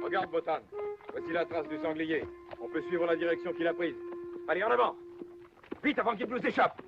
Regarde, Botan. Voici la trace du sanglier. On peut suivre la direction qu'il a prise. Allez, en avant! Vite, avant qu'il nous échappe!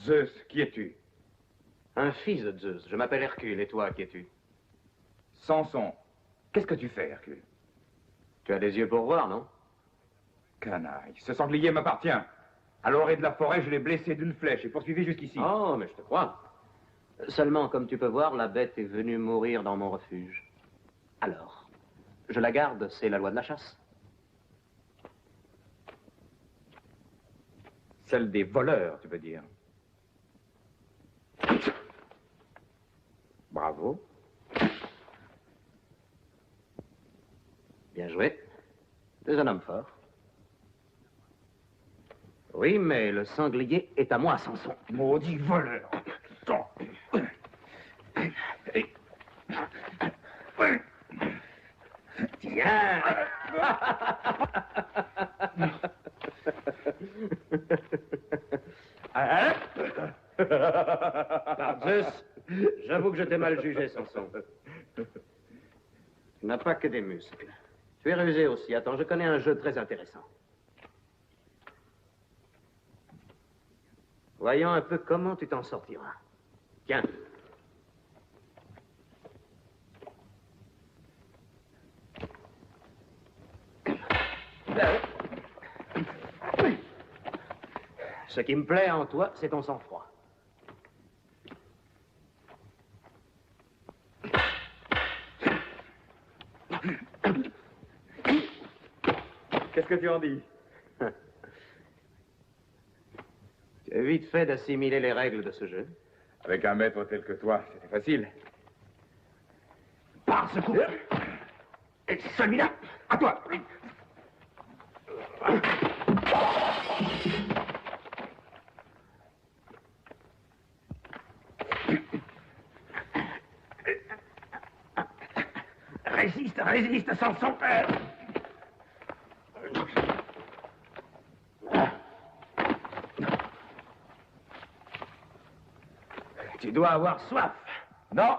Zeus, qui es-tu? Un fils de Zeus. Je m'appelle Hercule. Et toi, qui es-tu? Samson. Qu'est-ce que tu fais, Hercule? Tu as des yeux pour voir, non? Canaille, ce sanglier m'appartient. À l'orée de la forêt, je l'ai blessé d'une flèche et poursuivi jusqu'ici. Oh, mais je te crois. Seulement, comme tu peux voir, la bête est venue mourir dans mon refuge. Alors, je la garde, c'est la loi de la chasse. Celle des voleurs, tu veux dire? Bravo. Bien joué. Tu es un homme fort. Oui, mais le sanglier est à moi, Samson. Maudit voleur. Tiens. Par Zeus, j'avoue que je t'ai mal jugé, Samson. Tu n'as pas que des muscles. Tu es rusé aussi. Attends, je connais un jeu très intéressant. Voyons un peu comment tu t'en sortiras. Tiens. Ce qui me plaît en toi, c'est ton sang-froid. Qu'est-ce que tu en dis? Tu as vite fait d'assimiler les règles de ce jeu. Avec un maître tel que toi, c'était facile. Par ce coup. Et celui-là, à toi. Résiste, résiste, Samson. Tu dois avoir soif. Non.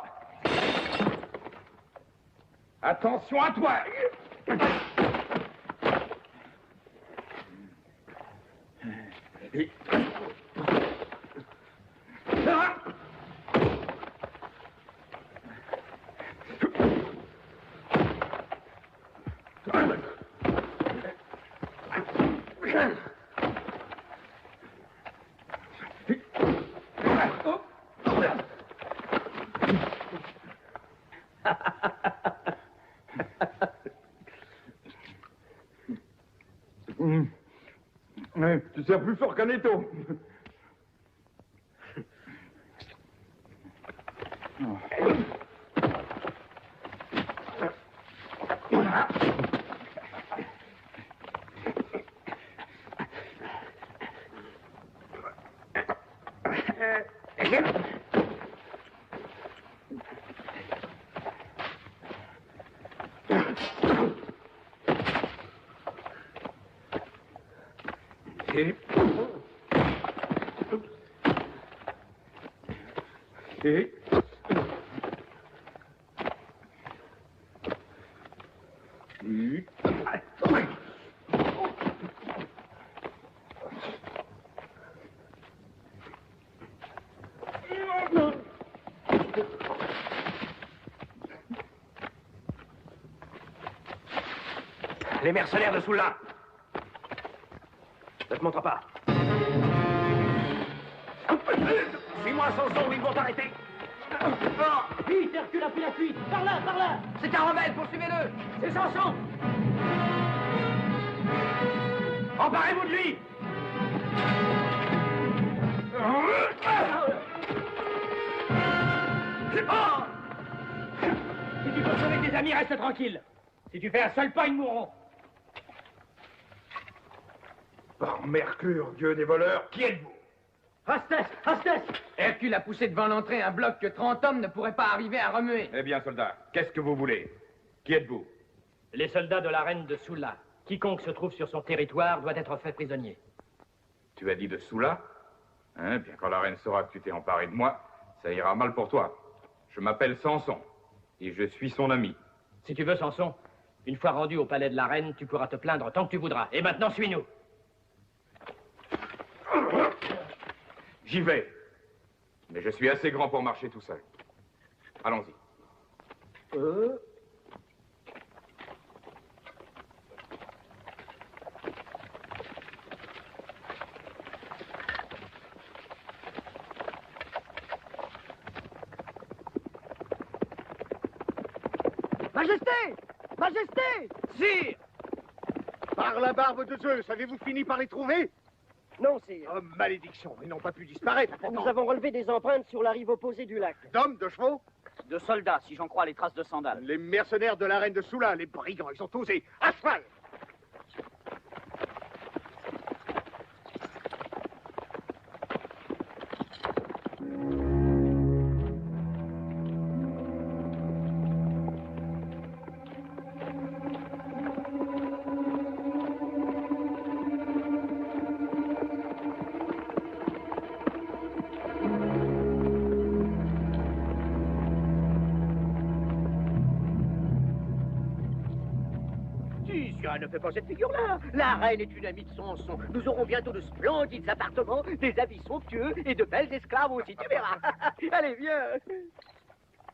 Attention à toi. Tu sers plus fort qu'un étau. Et... Et... Les mercenaires de Soula. Ne te montre pas. Suis-moi, Samson, ou ils vont t'arrêter. Vite, Hercule a pris la fuite. Par là, par là. C'est un rebelle, poursuivez-le. C'est Samson. Emparez-vous de lui. Si tu peux sauver tes amis, reste tranquille. Si tu fais un seul pas, ils mourront. Par Mercure, dieu des voleurs, qui êtes-vous? Hastès, Hastès. Hercule a poussé devant l'entrée un bloc que 30 hommes ne pourraient pas arriver à remuer. Eh bien, soldats, qu'est-ce que vous voulez? Qui êtes-vous? Les soldats de la reine de Soula. Quiconque se trouve sur son territoire doit être fait prisonnier. Tu as dit de Soula? Hein, bien quand la reine saura que tu t'es emparé de moi, ça ira mal pour toi. Je m'appelle Samson, et je suis son ami. Si tu veux, Samson, une fois rendu au palais de la reine, tu pourras te plaindre tant que tu voudras. Et maintenant, suis-nous. J'y vais. Mais je suis assez grand pour marcher tout seul. Allons-y. Majesté! Majesté! Sire! Par la barbe de Zeus, avez-vous fini par les trouver? Non, sire. Oh, malédiction, ils n'ont pas pu disparaître. Nous avons relevé des empreintes sur la rive opposée du lac. D'hommes, de chevaux? De soldats, si j'en crois les traces de sandales. Les mercenaires de la reine de Soula, les brigands, ils ont osé. À cheval! Ne fais pas cette figure-là. La reine est une amie de Samson. Nous aurons bientôt de splendides appartements, des habits somptueux et de belles esclaves aussi, tu verras. Allez, viens.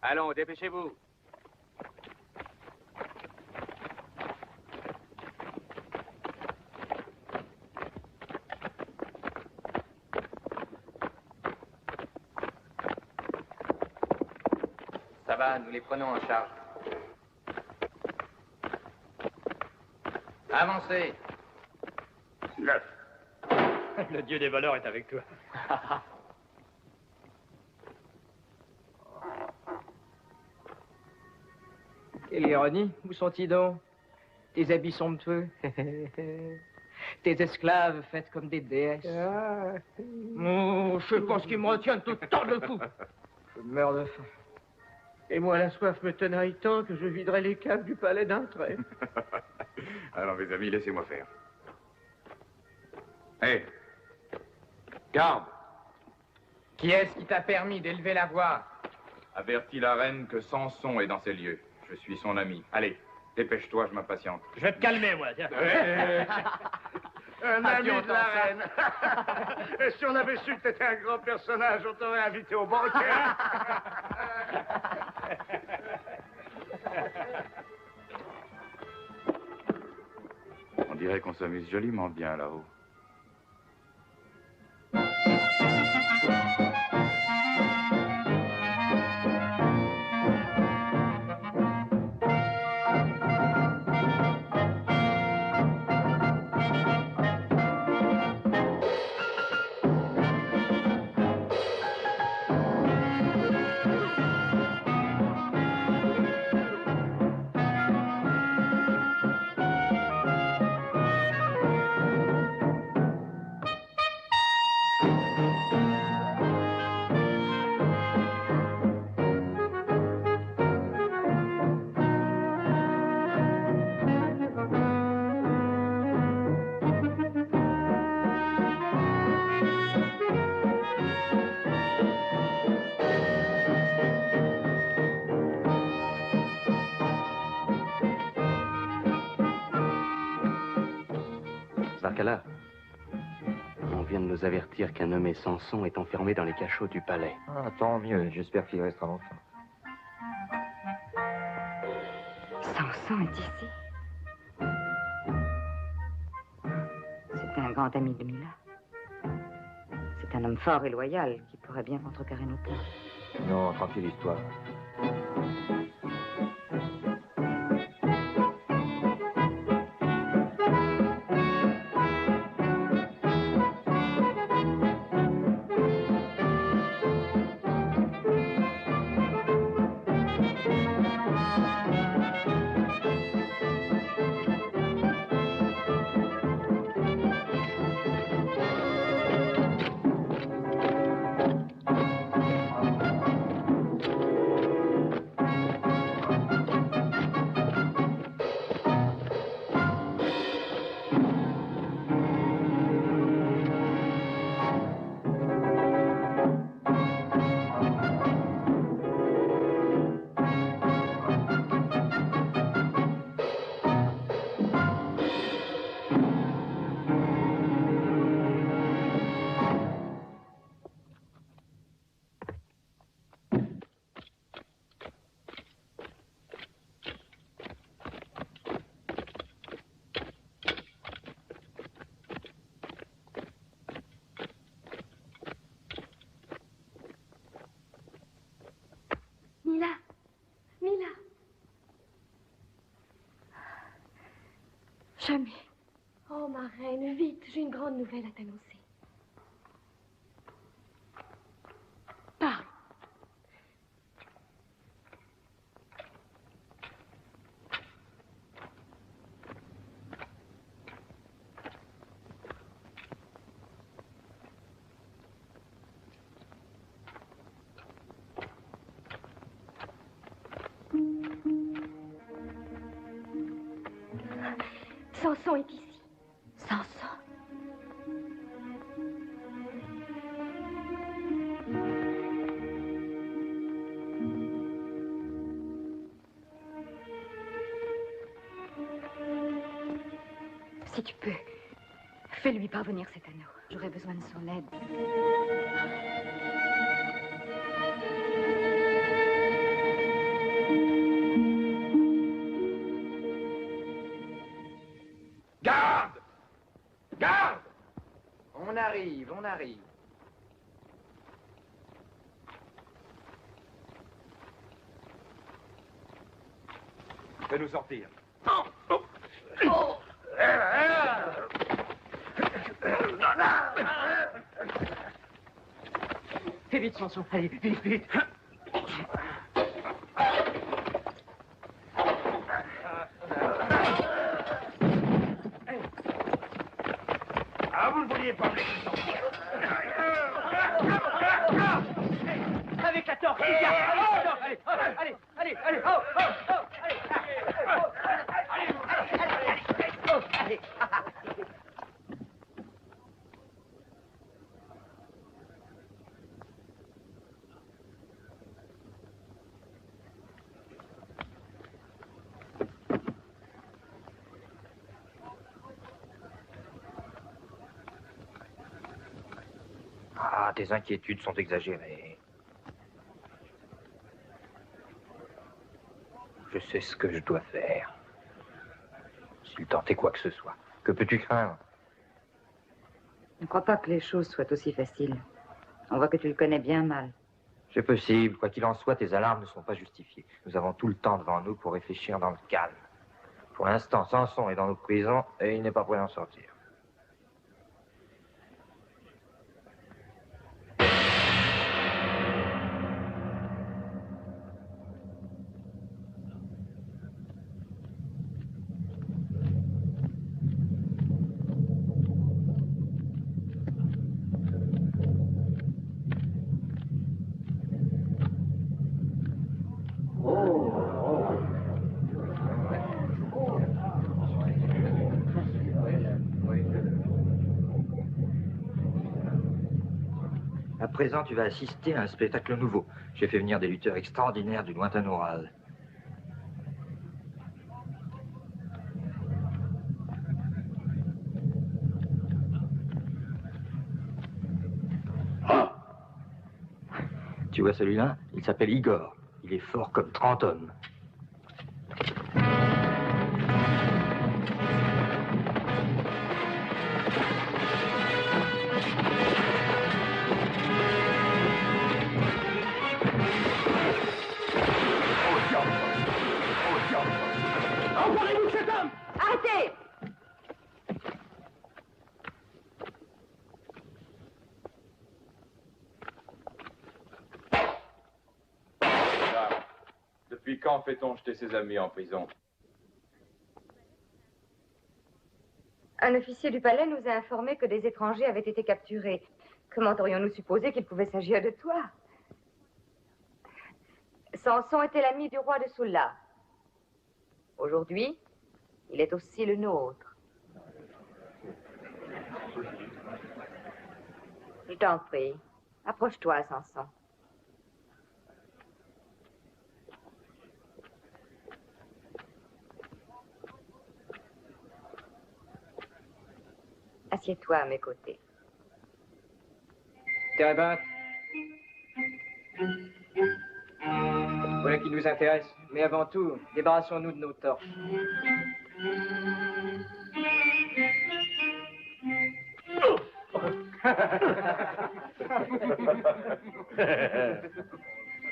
Allons, dépêchez-vous. Ça va, nous les prenons en charge. Avancez. Le dieu des voleurs est avec toi. Quelle ironie, où sont-ils donc? Tes habits somptueux, tes esclaves faites comme des déesses. Oh, je sais pas ce qui me retient de tout tant de fou. Je meurs de faim. Et moi, la soif me tenaille tant que je viderai les caves du palais d'un trait. Alors, mes amis, laissez-moi faire. Hé! Garde! Qui est-ce qui t'a permis d'élever la voix? Avertis la reine que Samson est dans ces lieux. Je suis son ami. Allez, dépêche-toi, je m'impatiente. Je vais te calmer, moi, tiens. Un ami de la reine. Et si on avait su que t'étais un grand personnage, on t'aurait invité au banquet. On dirait qu'on s'amuse joliment bien là-haut. cas-là, on vient de nous avertir qu'un nommé Samson est enfermé dans les cachots du palais. Ah, tant mieux. J'espère qu'il restera longtemps. Samson est ici. C'est un grand ami de Mila. C'est un homme fort et loyal qui pourrait bien contrecarrer nos plans. Non, tranquille histoire. Jamais. Oh, ma reine, vite, j'ai une grande nouvelle à t'annoncer. Parle. Samson est ici. Samson? Si tu peux, fais-lui parvenir cet anneau. J'aurais besoin de son aide. Garde! Garde! On arrive, on arrive. Fais-nous sortir. Fais vite, Samson. Allez, vite, vite. Ah, vous ne vouliez pas me laisser sortir. Avec la torche, les gars. Allez, allez, allez, allez, oh, oh, oh, allez, allez, allez. Ah, tes inquiétudes sont exagérées. Je sais ce que je dois faire. S'il tentait quoi que ce soit, que peux-tu craindre? Ne crois pas que les choses soient aussi faciles. On voit que tu le connais bien mal. C'est possible. Quoi qu'il en soit, tes alarmes ne sont pas justifiées. Nous avons tout le temps devant nous pour réfléchir dans le calme. Pour l'instant, Samson est dans nos prisons et il n'est pas prêt d'en sortir. À présent, tu vas assister à un spectacle nouveau. J'ai fait venir des lutteurs extraordinaires du lointain Oural. Tu vois celui-là? Il s'appelle Igor. Il est fort comme 30 hommes. Emparez-vous de cet homme! Arrêtez! Depuis quand fait-on jeter ses amis en prison? Un officier du palais nous a informé que des étrangers avaient été capturés. Comment aurions-nous supposé qu'il pouvait s'agir de toi? Samson était l'ami du roi de Sulla. Aujourd'hui, il est aussi le nôtre. Je t'en prie, approche-toi, Samson. Assieds-toi à mes côtés. Thérébentre. Voilà qui nous intéresse. Mais avant tout, débarrassons-nous de nos torches.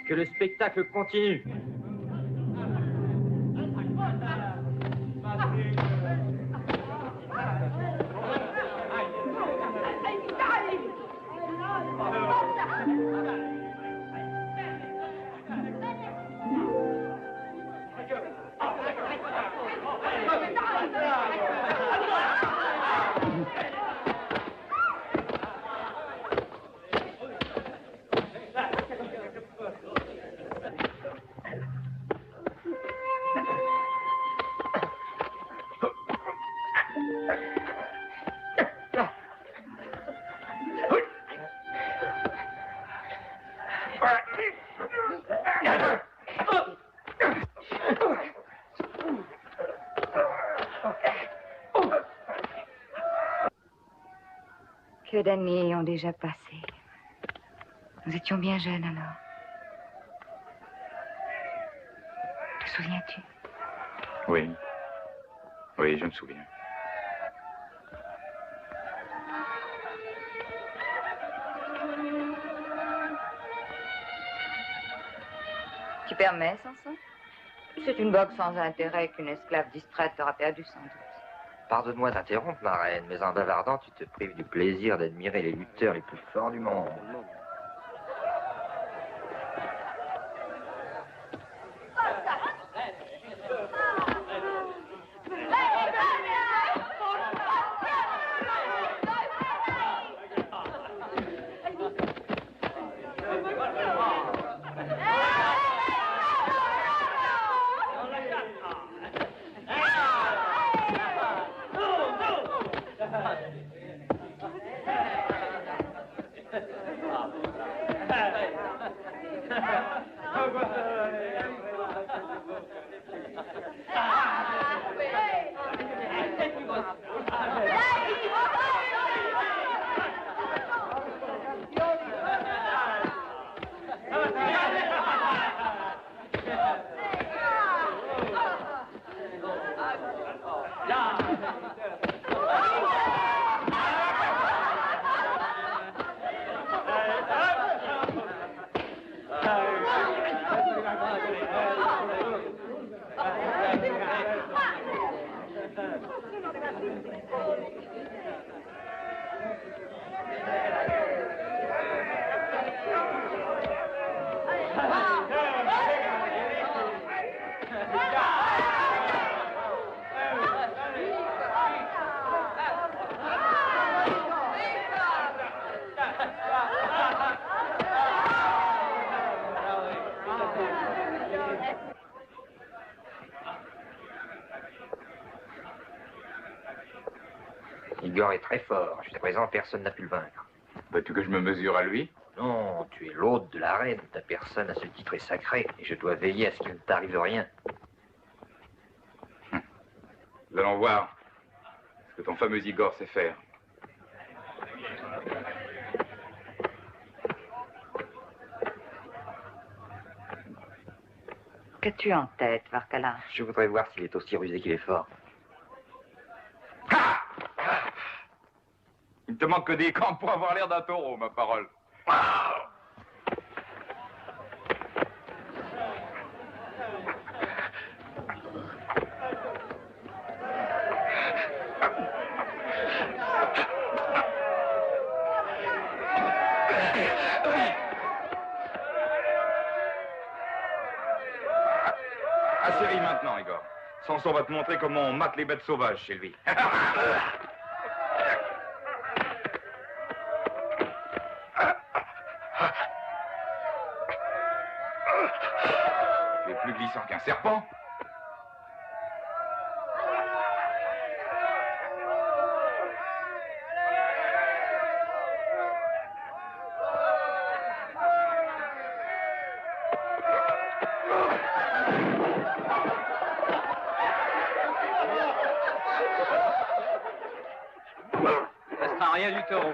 Que le spectacle continue. Que d'années ont déjà passé. Nous étions bien jeunes alors. Te souviens-tu? Oui. Oui, je me souviens. Tu permets, Samson? C'est une boxe sans intérêt qu'une esclave distraite aura perdue sans doute. Pardonne-moi d'interrompre, ma reine, mais en bavardant, tu te prives du plaisir d'admirer les lutteurs les plus forts du monde. Igor est très fort. Jusqu'à présent, personne n'a pu le vaincre. Veux-tu que je me mesure à lui? Non, tu es l'hôte de la reine. Ta personne à ce titre est sacrée. Et je dois veiller à ce qu'il ne t'arrive rien. Nous allons voir ce que ton fameux Igor sait faire. Qu'as-tu en tête, Varkala? Je voudrais voir s'il est aussi rusé qu'il est fort. Il te manque que des camps pour avoir l'air d'un taureau, ma parole. Assez ri maintenant, Igor. Samson va te montrer comment on mate les bêtes sauvages chez lui. Tu es plus glissant qu'un serpent. Ça sera rien du taureau.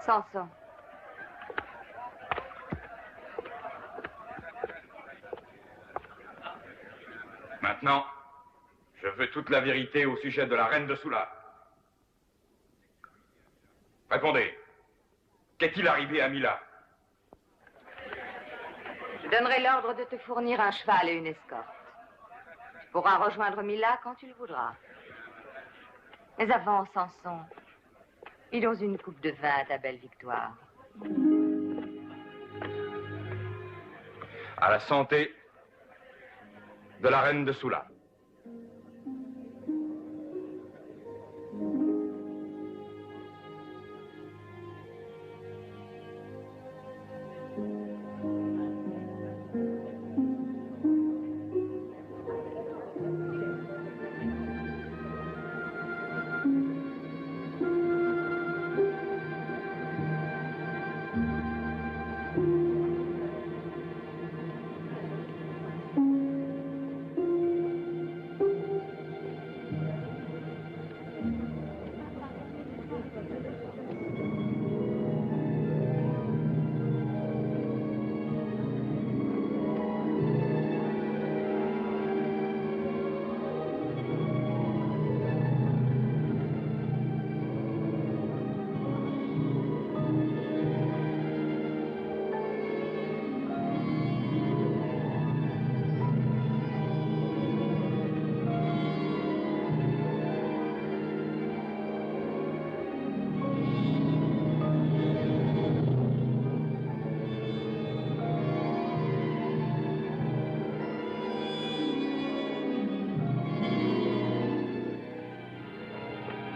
Samson. Maintenant, je veux toute la vérité au sujet de la reine de Sula. Répondez. Qu'est-il arrivé à Mila? Je donnerai l'ordre de te fournir un cheval et une escorte. Tu pourras rejoindre Mila quand tu le voudras. Mais avant, Samson, ils ont une coupe de vin à ta belle victoire. À la santé de la reine de Sula.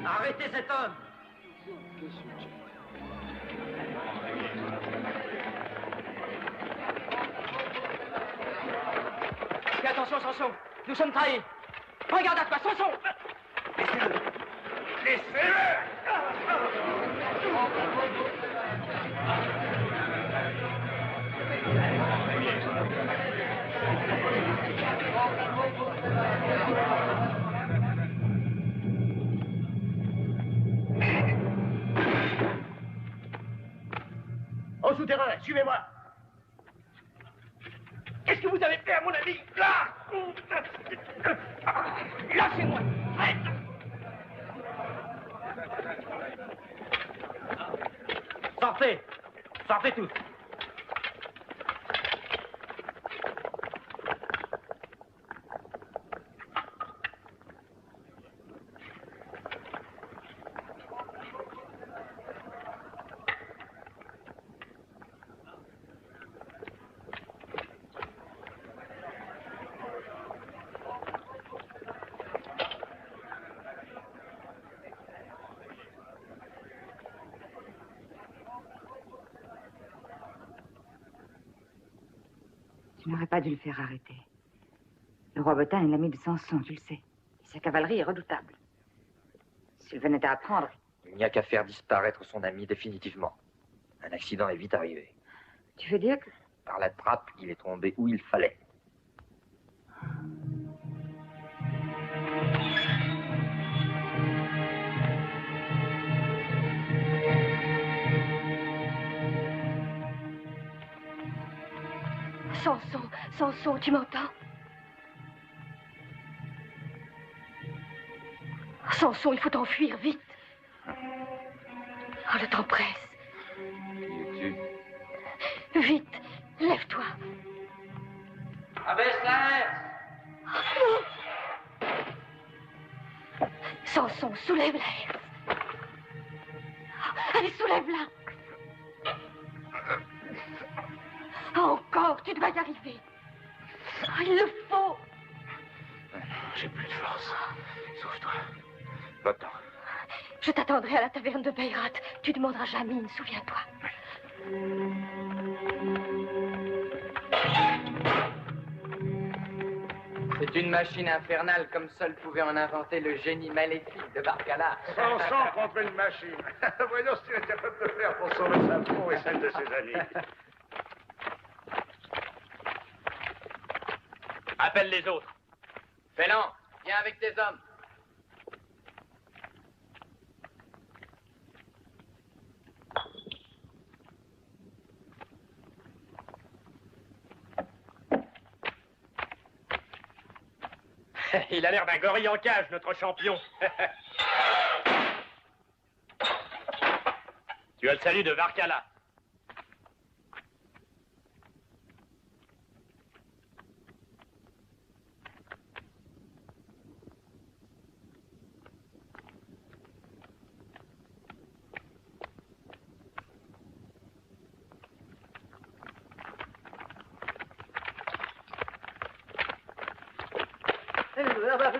Arrêtez cet homme! Fais attention, Samson! Nous sommes trahis! Regarde à toi, Samson! Laissez-le! Laissez-le! Au souterrain, suivez-moi. Qu'est-ce que vous avez fait à mon ami? Là! Lâchez-moi! Sortez! Sortez tous! Tu n'aurais pas dû le faire arrêter. Le roi Botin est l'ami de Samson, tu le sais. Et sa cavalerie est redoutable. S'il venait à apprendre... Il n'y a qu'à faire disparaître son ami définitivement. Un accident est vite arrivé. Tu veux dire que... Par la trappe, il est tombé où il fallait. Samson, tu m'entends? Samson, il faut t'enfuir, vite. Oh, le temps presse. Qui es-tu? Vite, lève-toi. Abaisse-la! Samson, soulève-la. Allez, soulève-la. Encore, tu dois y arriver. Il le faut. J'ai plus de force. Sauve-toi. Va-t'en. Je t'attendrai à la taverne de Beyrat. Tu demanderas Jamine, souviens-toi. C'est une machine infernale comme seul pouvait en inventer le génie maléfique de Barcala. Samson contre une machine. Voyons ce qu'il est capable de faire pour sauver sa peau et celle de ses amis. Appelle les autres. Félan, viens avec tes hommes. Il a l'air d'un gorille en cage, notre champion. Tu as le salut de Varkala.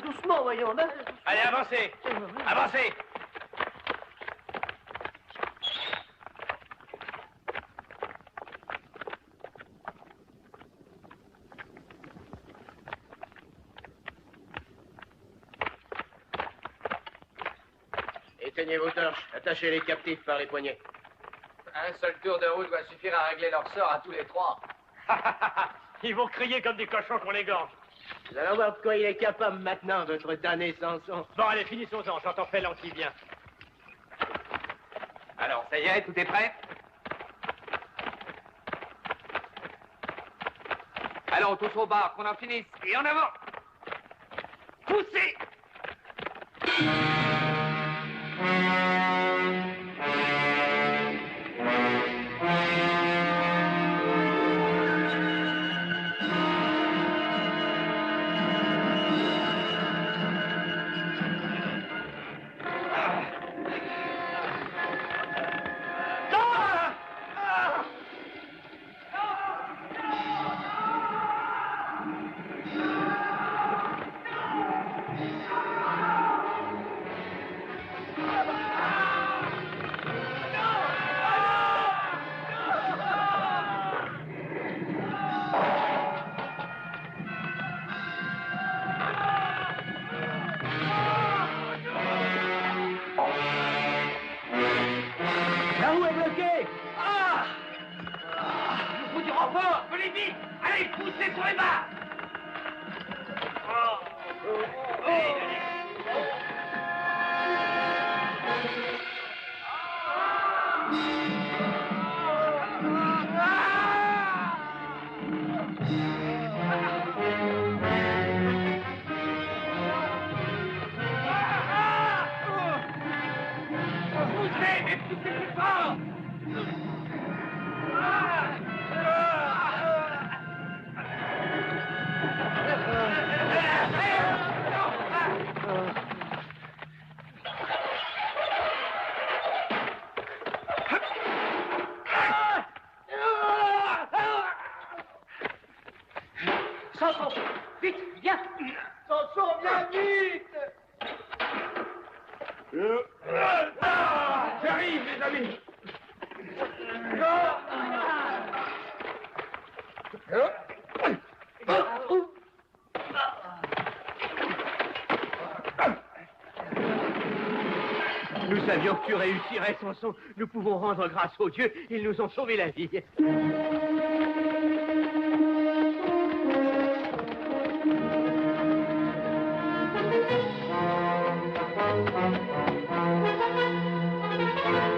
Doucement, voyons. Allez, avancez. Avancez. Éteignez vos torches. Attachez les captifs par les poignets. Un seul tour de roue doit suffire à régler leur sort à tous les trois. Ils vont crier comme des cochons qu'on égorge. Vous allez voir de quoi il est capable maintenant, votre damné Samson. Bon, allez, finissons-en. J'entends Félan qui vient. Alors, ça y est, tout est prêt? Allons, tous au bar, qu'on en finisse. Et en avant. Poussez. Samson, vite, viens. Samson, viens vite. J'arrive, les amis. savions que tu réussirais, Samson. Nous pouvons rendre grâce aux dieux. Ils nous ont sauvé la vie.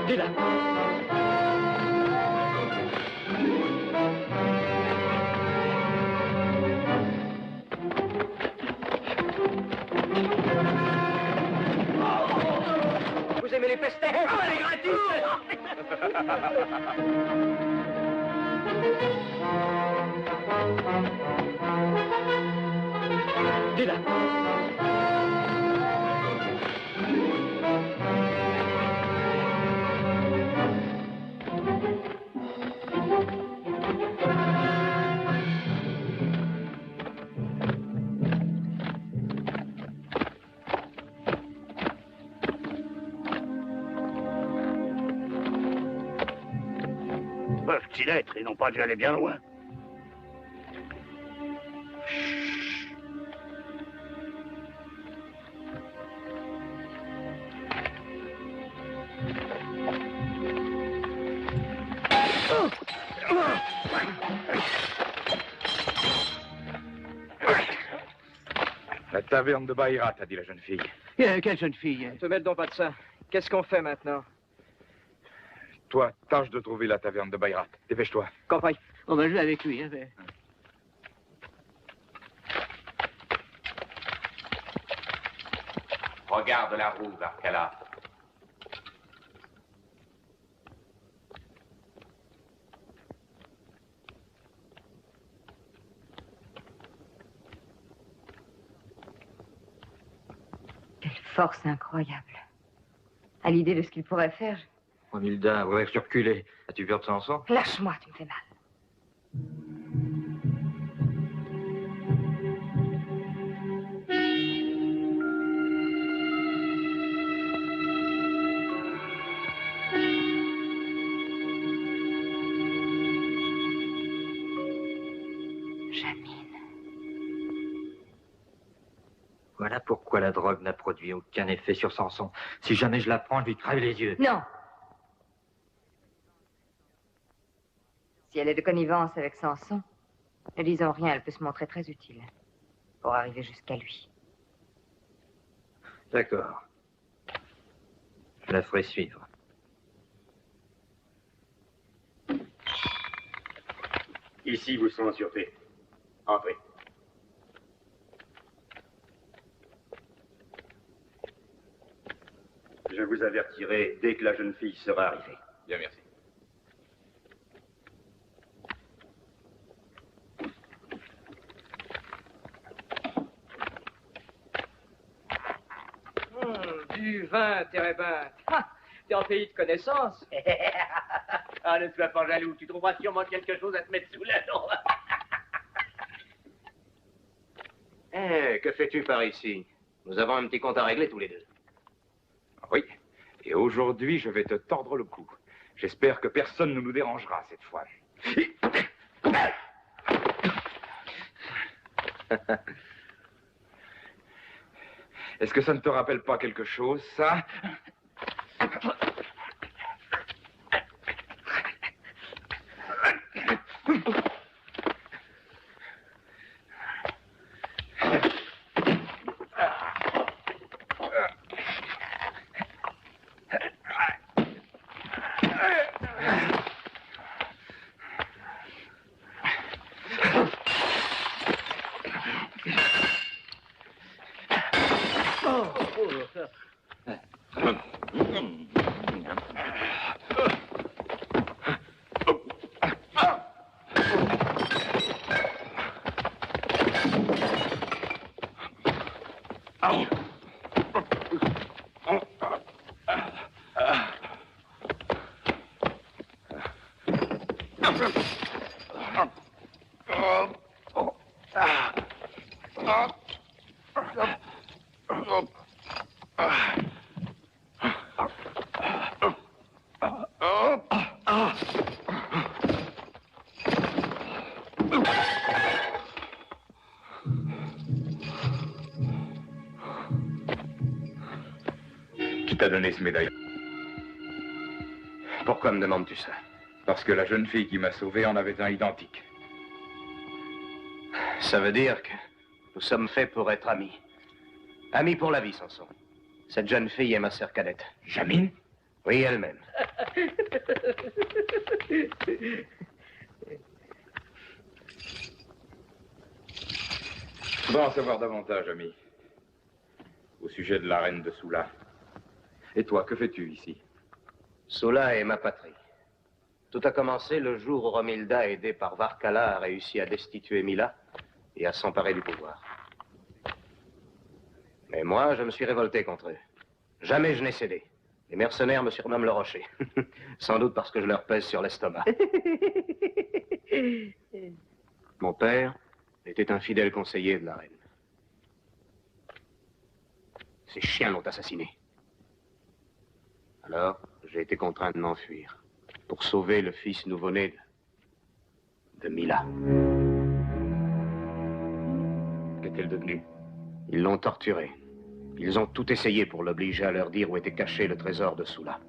Dis là. Vous aimez les pestets? Oh, les gratuits! Dis là. Peuvent-ils être? Ils n'ont pas dû aller bien loin. La taverne de Baïrat, a dit la jeune fille. Quelle jeune fille? Ne te mêle donc pas de ça. Qu'est-ce qu'on fait maintenant? Toi, tâche de trouver la taverne de Baïrat. Dépêche-toi. Compris. On va jouer avec lui. Hein, mais... Regarde la roue, Barcala. Quelle force incroyable. À l'idée de ce qu'il pourrait faire, Romilda, ouais, reculer. As-tu peur de Samson? lâche-moi, tu me fais mal. Voilà pourquoi la drogue n'a produit aucun effet sur Samson. Si jamais je la prends, je lui crève les yeux. Non. Si elle est de connivence avec Samson, ne disons rien, elle peut se montrer très utile pour arriver jusqu'à lui. D'accord. Je la ferai suivre. Ici, vous serez en sûreté. Entrez. Je vous avertirai dès que la jeune fille sera arrivée. Bien, merci. Du vin, Térébinthe. Ah, t'es en pays de connaissance. Ah, ne sois pas jaloux. Tu trouveras sûrement quelque chose à te mettre sous la dent. Que fais-tu par ici? Nous avons un petit compte à régler tous les deux. Oui. Et aujourd'hui, je vais te tordre le cou. J'espère que personne ne nous dérangera cette fois. Est-ce que ça ne te rappelle pas quelque chose, ça? Qui t'a donné ce médaillon? Pourquoi me demandes-tu ça? Parce que la jeune fille qui m'a sauvé en avait un identique. Ça veut dire que nous sommes faits pour être amis. Amis pour la vie, Samson. Cette jeune fille est ma sœur cadette. Jamine? Oui, elle-même. Je voudrais en savoir davantage, ami. Au sujet de la reine de Sula. Et toi, que fais-tu ici? Sula est ma patrie. Tout a commencé le jour où Romilda, aidée par Varkala, a réussi à destituer Mila et à s'emparer du pouvoir. Mais moi, je me suis révolté contre eux. Jamais je n'ai cédé. Les mercenaires me surnomment le rocher. Sans doute parce que je leur pèse sur l'estomac. Mon père était un fidèle conseiller de la reine. Ces chiens l'ont assassiné. Alors, j'ai été contraint de m'enfuir pour sauver le fils nouveau-né de Mila. Qu'est-elle devenue? Ils l'ont torturé. Ils ont tout essayé pour l'obliger à leur dire où était caché le trésor de Sula.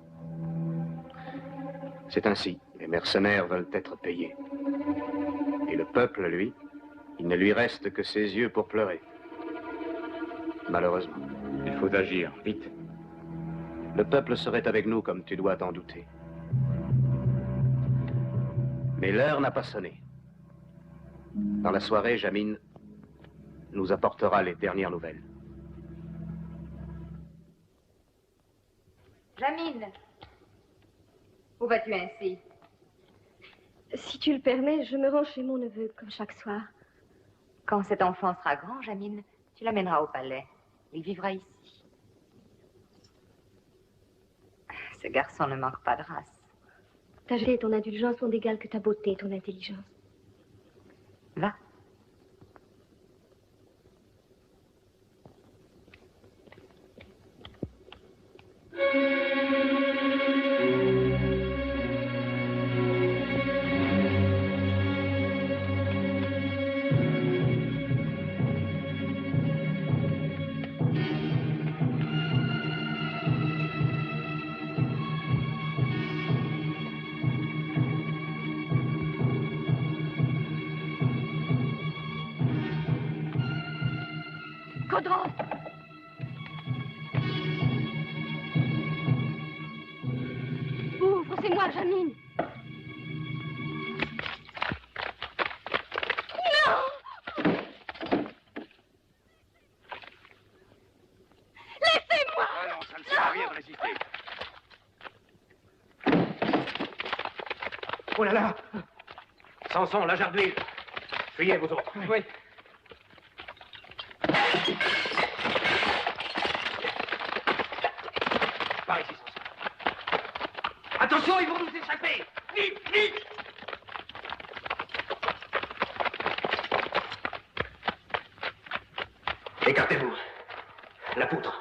C'est ainsi. Les mercenaires veulent être payés. Et le peuple, lui, il ne lui reste que ses yeux pour pleurer. Malheureusement. Il faut agir, vite. Le peuple serait avec nous, comme tu dois t'en douter. Mais l'heure n'a pas sonné. Dans la soirée, Jamine nous apportera les dernières nouvelles. Jamine, où vas-tu ainsi? Si tu le permets, je me rends chez mon neveu, comme chaque soir. Quand cet enfant sera grand, Jamine, tu l'amèneras au palais. Il vivra ici. Ce garçon ne manque pas de race. Ta jeunesse et ton indulgence sont d'égale que ta beauté et ton intelligence. Va. Caudron! Ouvre, c'est moi, Jamine. Non! Laissez-moi! Ah non, ça ne sert à rien de résister. Oh là là! Samson, la jarre d'huile. Fuyez, vous autres. Oui. Par ici, Samson. Attention, ils vont nous échapper! Vite, vite! Écartez-vous. La poutre.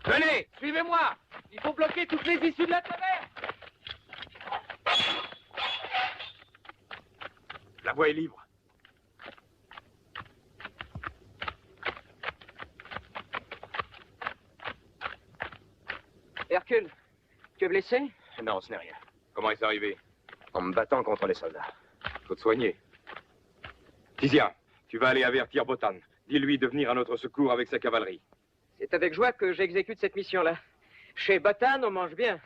Venez, suivez-moi. Il faut bloquer toutes les issues de la taverne. La voie est libre. Hercule, tu es blessé? Non, ce n'est rien. Comment est-ce arrivé? En me battant contre les soldats. Faut te soigner. Tizia, tu vas aller avertir Botan. Dis-lui de venir à notre secours avec sa cavalerie. C'est avec joie que j'exécute cette mission-là. Chez Botan, on mange bien.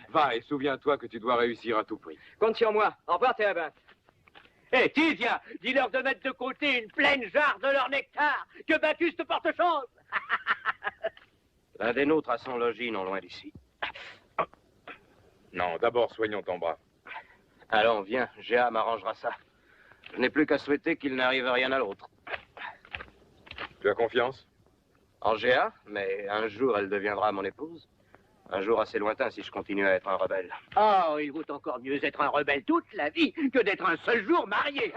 Va et souviens-toi que tu dois réussir à tout prix. Compte sur moi. Au revoir, Théabat. Hé, Tizia, dis-leur de mettre de côté une pleine jarre de leur nectar. Que Bacchus te porte chance. L'un des nôtres a son logis non loin d'ici. Non, d'abord soignons ton bras. Allons, viens, Géa m'arrangera ça. Je n'ai plus qu'à souhaiter qu'il n'arrive rien à l'autre. Tu as confiance? En Géa, mais un jour elle deviendra mon épouse. Un jour assez lointain si je continue à être un rebelle. Oh, il vaut encore mieux être un rebelle toute la vie que d'être un seul jour marié.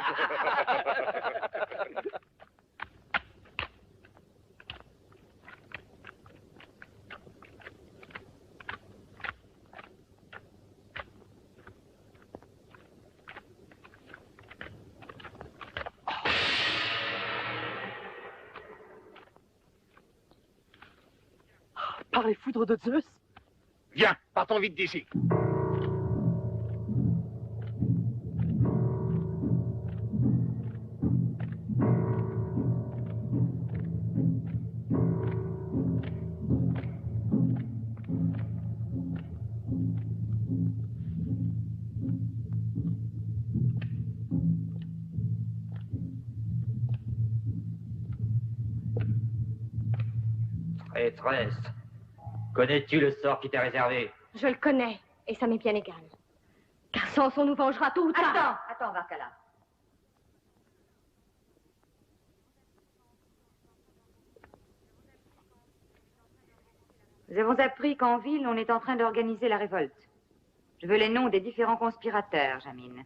Par les foudres de Zeus? Viens, partons vite d'ici. Traîtresse, connais-tu le sort qui t'est réservé? Je le connais, et ça m'est bien égal. Car Samson nous vengera tôt ou tard. Attends, Varkala. Nous avons appris qu'en ville, on est en train d'organiser la révolte. Je veux les noms des différents conspirateurs, Jamine.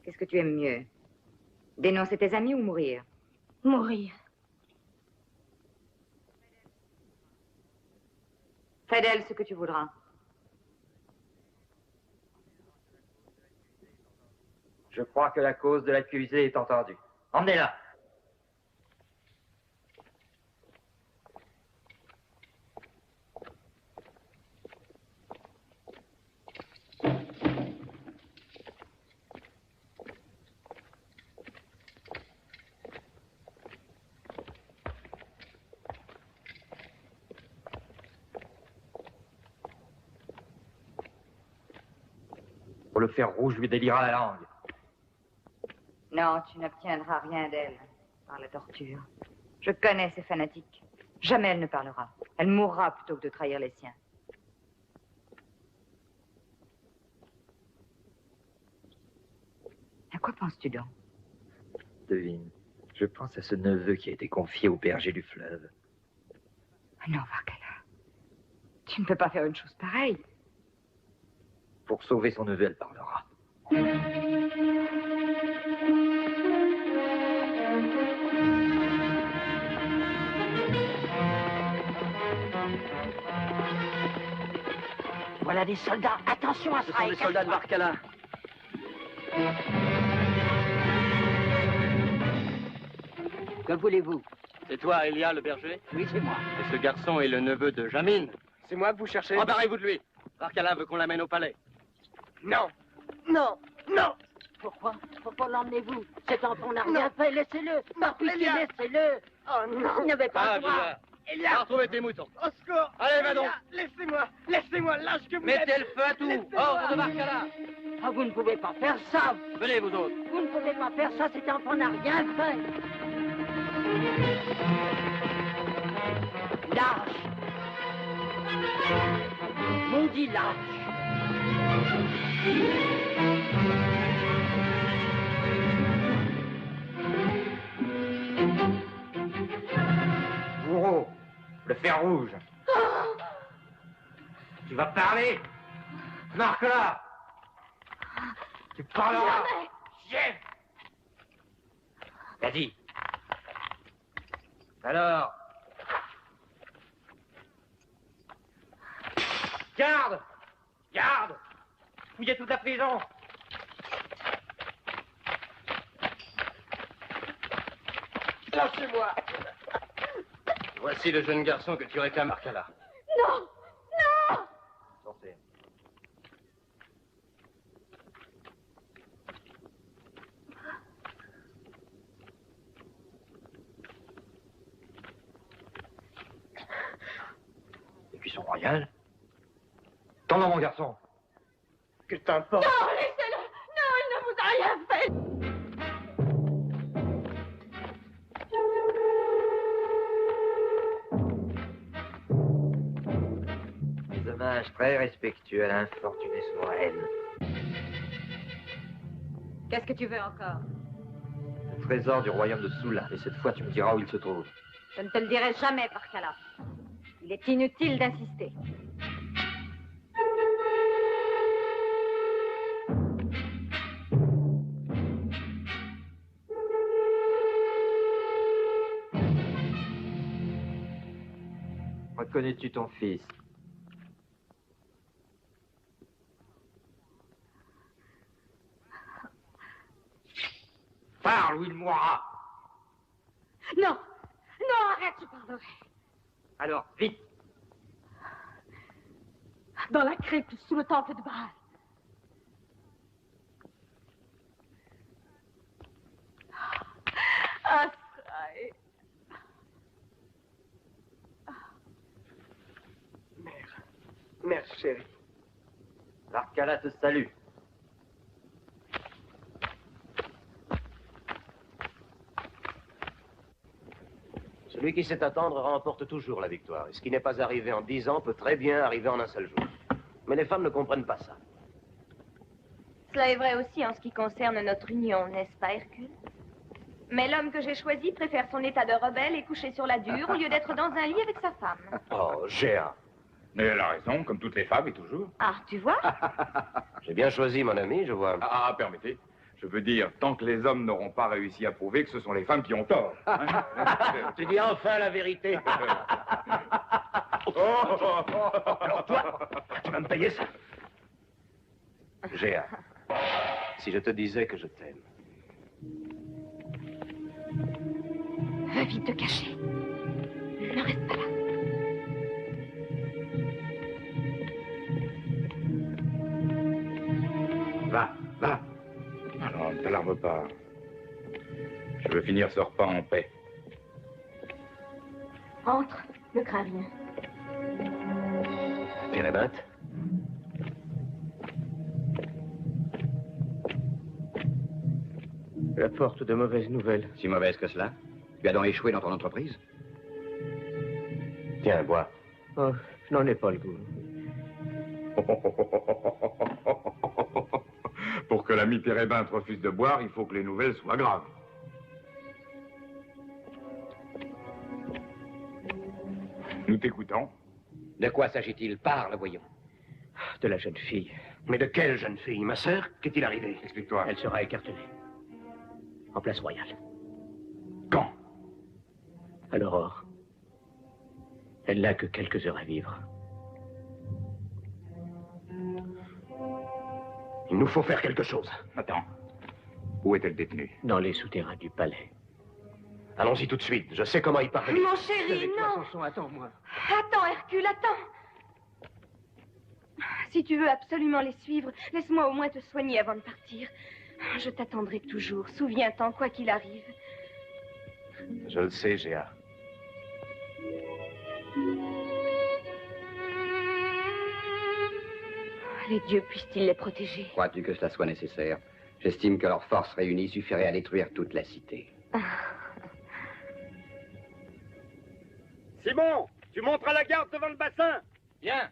Qu'est-ce que tu aimes mieux? Dénoncer tes amis ou mourir? Mourir. Fais d'elle ce que tu voudras. Je crois que la cause de l'accusé est entendue. Emmenez-la. Pour le fer rouge lui délira la langue. Non, tu n'obtiendras rien d'elle par la torture. Je connais ces fanatiques. Jamais elle ne parlera. Elle mourra plutôt que de trahir les siens. À quoi penses-tu donc? Devine, je pense à ce neveu qui a été confié au berger du fleuve. Non, Varkala. Tu ne peux pas faire une chose pareille. Pour sauver son neveu, elle parlera. Voilà des soldats. Attention à ça. Ce sont des soldats de Varkala. Que voulez-vous? C'est toi, Elia, le berger? Oui, c'est moi. Et ce garçon est le neveu de Jamine? C'est moi que vous cherchez? Embarrez-vous de lui. Varkala veut qu'on l'amène au palais. Non. Non. Non. Pourquoi? Pourquoi l'emmenez-vous? Cet enfant n'a rien fait. Laissez-le. Par pitié, laissez-le. Oh non. Il n'avait pas le droit. Elia, va retrouver tes moutons. Au secours. Allez, va donc. Laissez-moi. Laissez-moi. Lâche que vous Mettez êtes. le feu à tout. Ordre de Varkala. Ah, vous ne pouvez pas faire ça. Venez, vous autres. Vous ne pouvez pas faire ça. Cet enfant n'a rien fait. Lâche. Maudit lâche. Bourreau, le fer rouge. Tu vas parler? Marque-la. Tu parleras. Chien. T'as dit. Alors. Garde! Garde! Fouillez toute la prison! Lâchez-moi. Voici le jeune garçon que tu réclames, Varkala. Non. Non. Sortez. Et puis son royal. Tends-moi, mon garçon. Que t'importe. Non, laissez-le. Non, il ne vous a rien fait. Mes hommages très respectueux à l'infortunée souveraine. Qu'est-ce que tu veux encore? Le trésor du royaume de Sula. Et cette fois, tu me diras où il se trouve. Je ne te le dirai jamais, Varkala. Il est inutile d'insister. Reconnais-tu ton fils? Parle ou il mourra. Non. Non, arrête, je parlerai. Alors, vite. Dans la crypte, sous le temple de Baal. Asraï. Mère chérie. L'Arcala te salue. Celui qui sait attendre remporte toujours la victoire. Et ce qui n'est pas arrivé en 10 ans peut très bien arriver en un seul jour. Mais les femmes ne comprennent pas ça. Cela est vrai aussi en ce qui concerne notre union, n'est-ce pas, Hercule? Mais l'homme que j'ai choisi préfère son état de rebelle et coucher sur la dure au lieu d'être dans un lit avec sa femme. Oh, Géa. Mais elle a raison, comme toutes les femmes et toujours. Ah, tu vois? J'ai bien choisi, mon ami, je vois. Ah, permettez. Je veux dire, tant que les hommes n'auront pas réussi à prouver que ce sont les femmes qui ont tort. Hein. Tu dis enfin la vérité. Alors toi, tu vas me payer ça. Géa, si je te disais que je t'aime. Va vite te cacher. Ne reste pas là. Va. Non, ne t'alarme pas. Je veux finir ce repas en paix. Entre, ne crains rien. Térébinthe. J'apporte de mauvaises nouvelles. Si mauvaise que cela? Tu as donc échoué dans ton entreprise? Tiens, bois. Oh, je n'en ai pas le goût. Pour que l'ami Térébinthe refuse de boire, il faut que les nouvelles soient graves. Nous t'écoutons. De quoi s'agit-il? Parle, voyons. De la jeune fille. Mais de quelle jeune fille? Ma sœur? Qu'est-il arrivé? Explique-toi. Elle sera écartelée. En place royale. Quand? À l'aurore. Elle n'a que quelques heures à vivre. Il nous faut faire quelque chose. Attends. Où est-elle détenue? Dans les souterrains du palais. Allons-y tout de suite. Je sais comment y parvenir. Mon chéri, non. Samson, attends-moi. Attends, Hercule, attends. Si tu veux absolument les suivre, laisse-moi au moins te soigner avant de partir. Je t'attendrai toujours. Souviens-t'en, quoi qu'il arrive. Je le sais, Géa. Les dieux puissent-ils les protéger? Crois-tu que cela soit nécessaire? J'estime que leurs forces réunies suffiraient à détruire toute la cité. Simon, tu montres à la garde devant le bassin. Bien.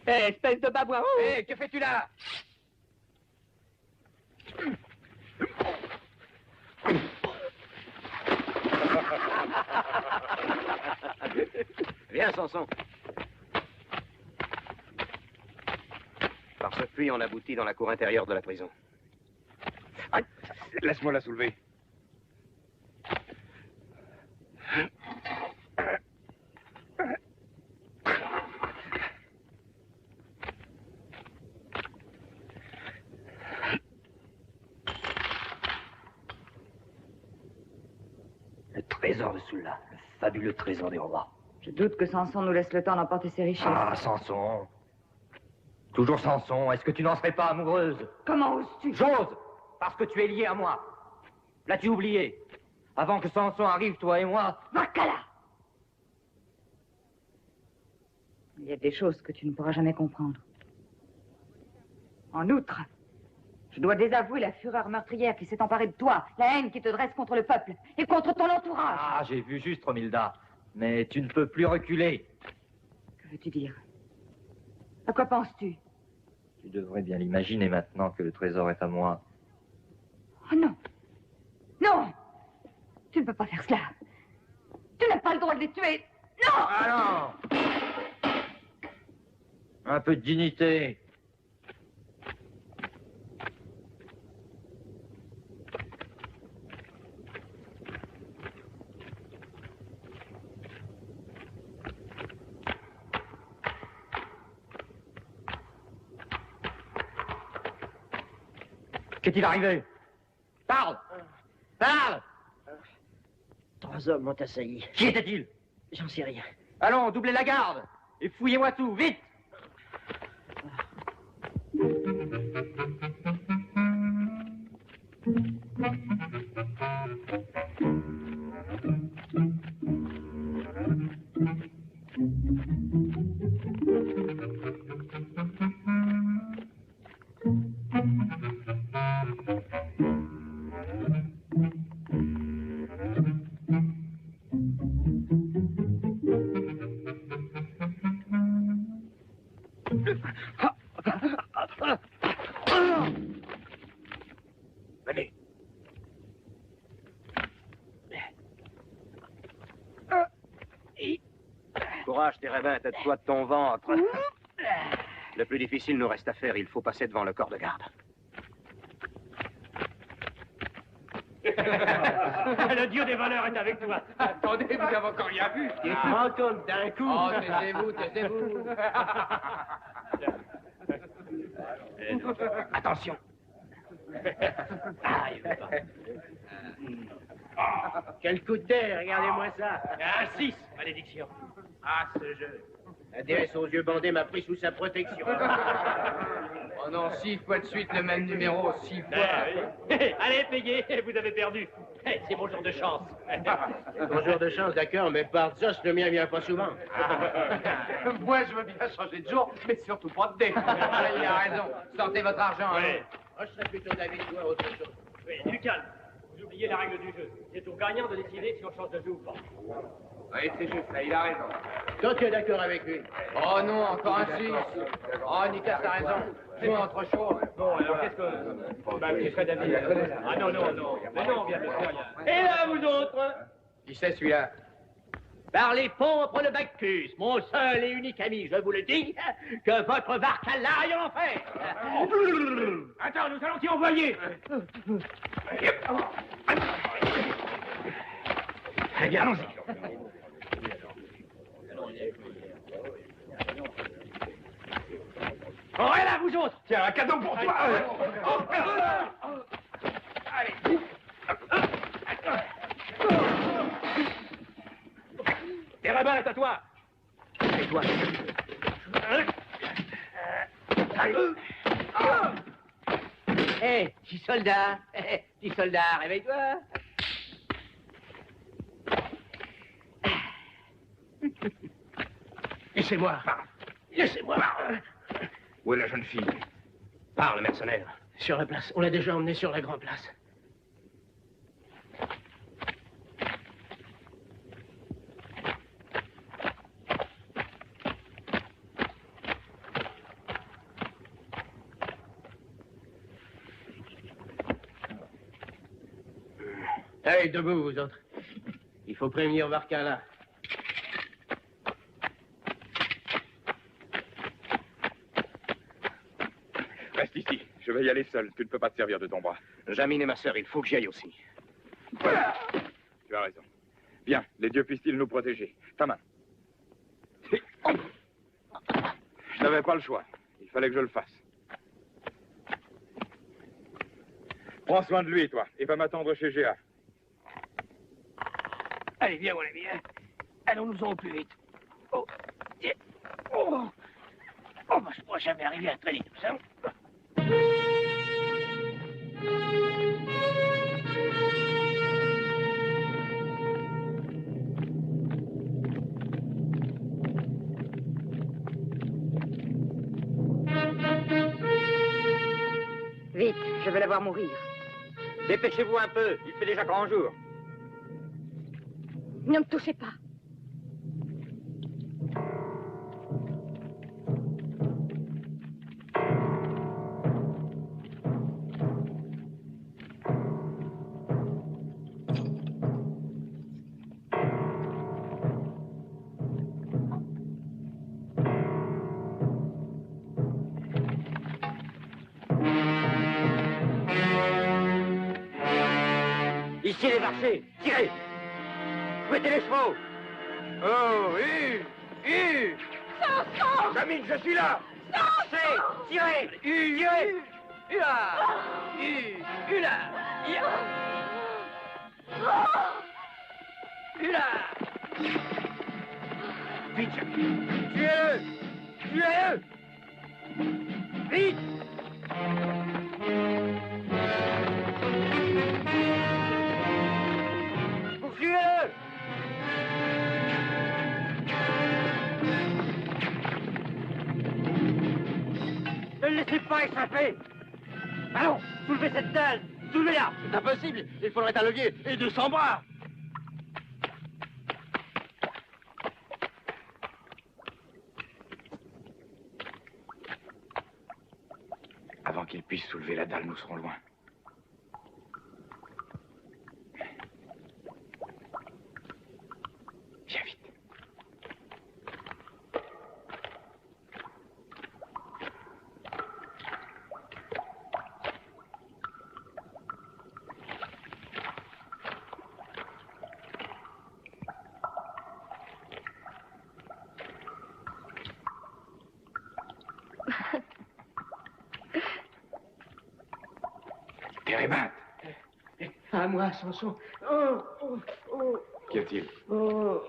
Hé, espèce de babouin! Hé, que fais-tu là? Viens, Samson. Par ce puits, on aboutit dans la cour intérieure de la prison. Aïe, laisse-moi la soulever. Le trésor de Sulla, le fabuleux trésor des rois. Je doute que Samson nous laisse le temps d'emporter ses richesses. Ah, Samson. Toujours Samson. Est-ce que tu n'en serais pas amoureuse? Comment oses-tu? J'ose, parce que tu es lié à moi. L'as-tu oublié? Avant que Samson arrive, toi et moi... Vakala! Il y a des choses que tu ne pourras jamais comprendre. En outre, je dois désavouer la fureur meurtrière qui s'est emparée de toi, la haine qui te dresse contre le peuple et contre ton entourage. Ah, j'ai vu juste, Romilda. Mais tu ne peux plus reculer. Que veux-tu dire? À quoi penses-tu? Tu devrais bien l'imaginer maintenant que le trésor est à moi. Oh non! Non! Tu ne peux pas faire cela. Tu n'as pas le droit de les tuer. Non! Ah non! Un peu de dignité. Qu'est-il arrivé? Parle! Parle! 3 hommes m'ont assailli. Qui était-il? J'en sais rien. Allons, doublez la garde et fouillez-moi tout, vite! Venez. Courage, Thérévin, tête-toi de ton ventre. Le plus difficile nous reste à faire, il faut passer devant le corps de garde. Le dieu des voleurs est avec toi. Attendez, vous n'avez encore rien vu. Il te rend compte d'un coup. Oh, taisez-vous, taisez-vous. Attention. Ah, il veut pas. Quel coup de terre, regardez-moi ça. Un 6, malédiction. Ah, ce jeu. La déesse aux yeux bandés m'a pris sous sa protection. Oh non, 6 fois de suite le même numéro, 6 fois. Allez, payez, vous avez perdu. C'est mon jour de chance. Ton jour de chance, d'accord, mais par Zeus, le mien vient pas souvent. Moi, je veux bien changer de jour, mais surtout pas de dé. Il a raison. Sortez votre argent. Ouais. Moi, je serais plutôt d'avis de toi autre chose. Oui, du calme. Vous oubliez la règle du jeu. C'est au gagnant de décider si on change de jeu ou pas. Oui, c'est juste, là, il a raison. Toi, tu es d'accord avec lui? Oh non, encore un 6. Oh, Nicolas, t'as raison. C'est pas autre chose. Bon, alors qu'est-ce que... Bah, qui serait d'avis? Ah non, non, non. Mais non, on vient de faire rien. Et là, vous autres? Qui c'est celui-là? Par les pompes le Bacchus, mon seul et unique ami, je vous le dis, que votre Varkala aille en enfer. Attends, nous allons t'y envoyer. Allez, allons-y. Oh, et là, vous autres. Tiens, un cadeau pour toi. Allez. Thérévin est à toi. Et toi? Hé, petit soldat. Petit soldat, réveille-toi. Laissez-moi. Laissez-moi. Où est la jeune fille? Parle, mercenaire. Sur la place. On l'a déjà emmené sur la grande place. Allez, debout, vous autres. Il faut prévenir Varkala. Reste ici. Je vais y aller seul. Tu ne peux pas te servir de ton bras. Jamine et ma sœur, il faut que j'y aille aussi. Tu as raison. Bien, les dieux puissent-ils nous protéger. Ta main. Je n'avais pas le choix. Il fallait que je le fasse. Prends soin de lui, toi, et va m'attendre chez Géa. Allez, viens, mon ami. Allons-nous-en au plus vite. Oh, tiens. Oh, oh bah, je pourrais jamais arriver à traîner tout ça. Vite, je veux la voir mourir. Dépêchez-vous un peu, il fait déjà grand jour. Ne me touchez pas. Ici les marchés. Tirez. Mettez les chevaux. Oh, Samson! Jamine, je suis là. Marchez. Tirez. Tirez. Hula. Hula. Hula. Vite, Jamine. Tuez-le. Tuez-le. Vite. Poursuivez-le. Ne le laissez pas échapper. Allons, soulevez cette dalle. Soulevez-la. C'est impossible. Il faudrait un levier et 200 bras. Avant qu'il puisse soulever la dalle, nous serons loin. Viens vite. Térébinthe, À moi, Samson. Oh, oh, oh, qu'y a-t-il? oh.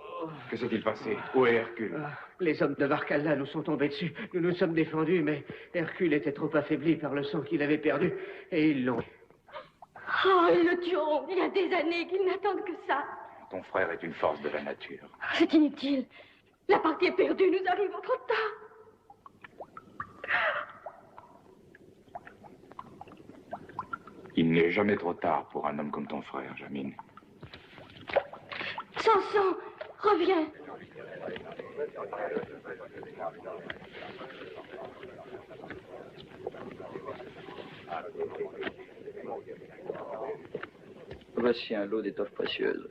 Que s'est-il passé? Où est Hercule? Ah, les hommes de Varkalla nous sont tombés dessus. Nous nous sommes défendus, mais Hercule était trop affaibli par le sang qu'il avait perdu, et ils l'ont. Oh, ils le tueront. Il y a des années qu'ils n'attendent que ça. Ton frère est une force de la nature. C'est inutile. La partie est perdue. Nous arrivons trop tard. Il n'est jamais trop tard pour un homme comme ton frère, Jamine. Samson, reviens. Voici un lot d'étoffes précieuses.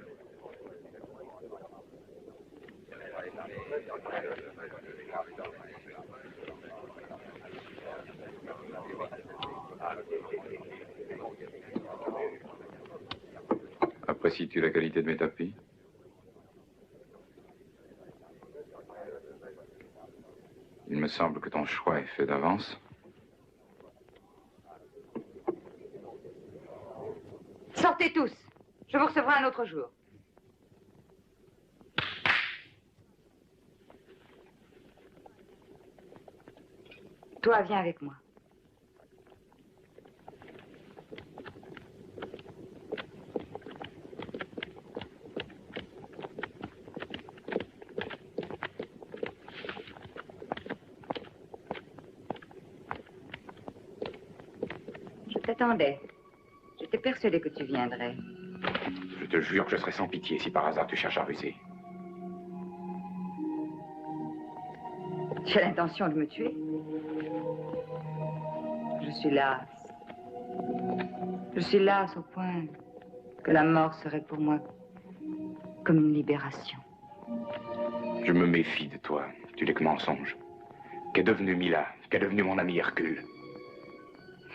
Apprécies-tu la qualité de mes tapis? Il me semble que ton choix est fait d'avance. Sortez tous. Je vous recevrai un autre jour. Toi, viens avec moi. Je t'attendais. J'étais persuadée que tu viendrais. Je te jure que je serai sans pitié si par hasard tu cherches à ruser. Tu as l'intention de me tuer? Je suis lasse. Je suis lasse au point que la mort serait pour moi comme une libération. Je me méfie de toi. Tu n'es que mensonge. Qu'est devenu Mila? Qu'est devenu mon ami Hercule?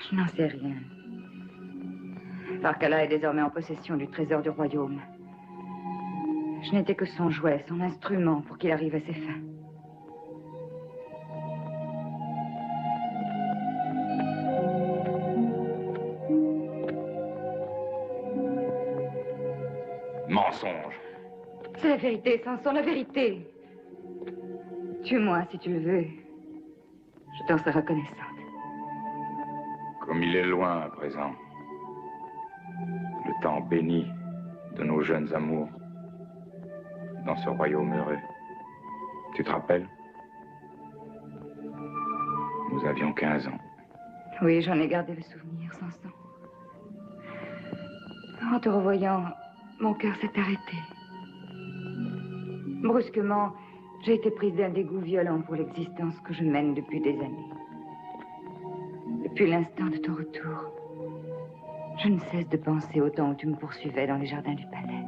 Je n'en sais rien. Varkalla est désormais en possession du trésor du royaume. Je n'étais que son jouet, son instrument pour qu'il arrive à ses fins. Mensonge. C'est la vérité, Samson, la vérité. Tue-moi si tu le veux. Je t'en serai reconnaissante. Comme il est loin à présent. Le temps béni de nos jeunes amours dans ce royaume heureux. Tu te rappelles? Nous avions 15 ans. Oui, j'en ai gardé le souvenir, Samson. En te revoyant, mon cœur s'est arrêté. Brusquement, j'ai été prise d'un dégoût violent pour l'existence que je mène depuis des années. Depuis l'instant de ton retour, je ne cesse de penser au temps où tu me poursuivais dans les jardins du palais.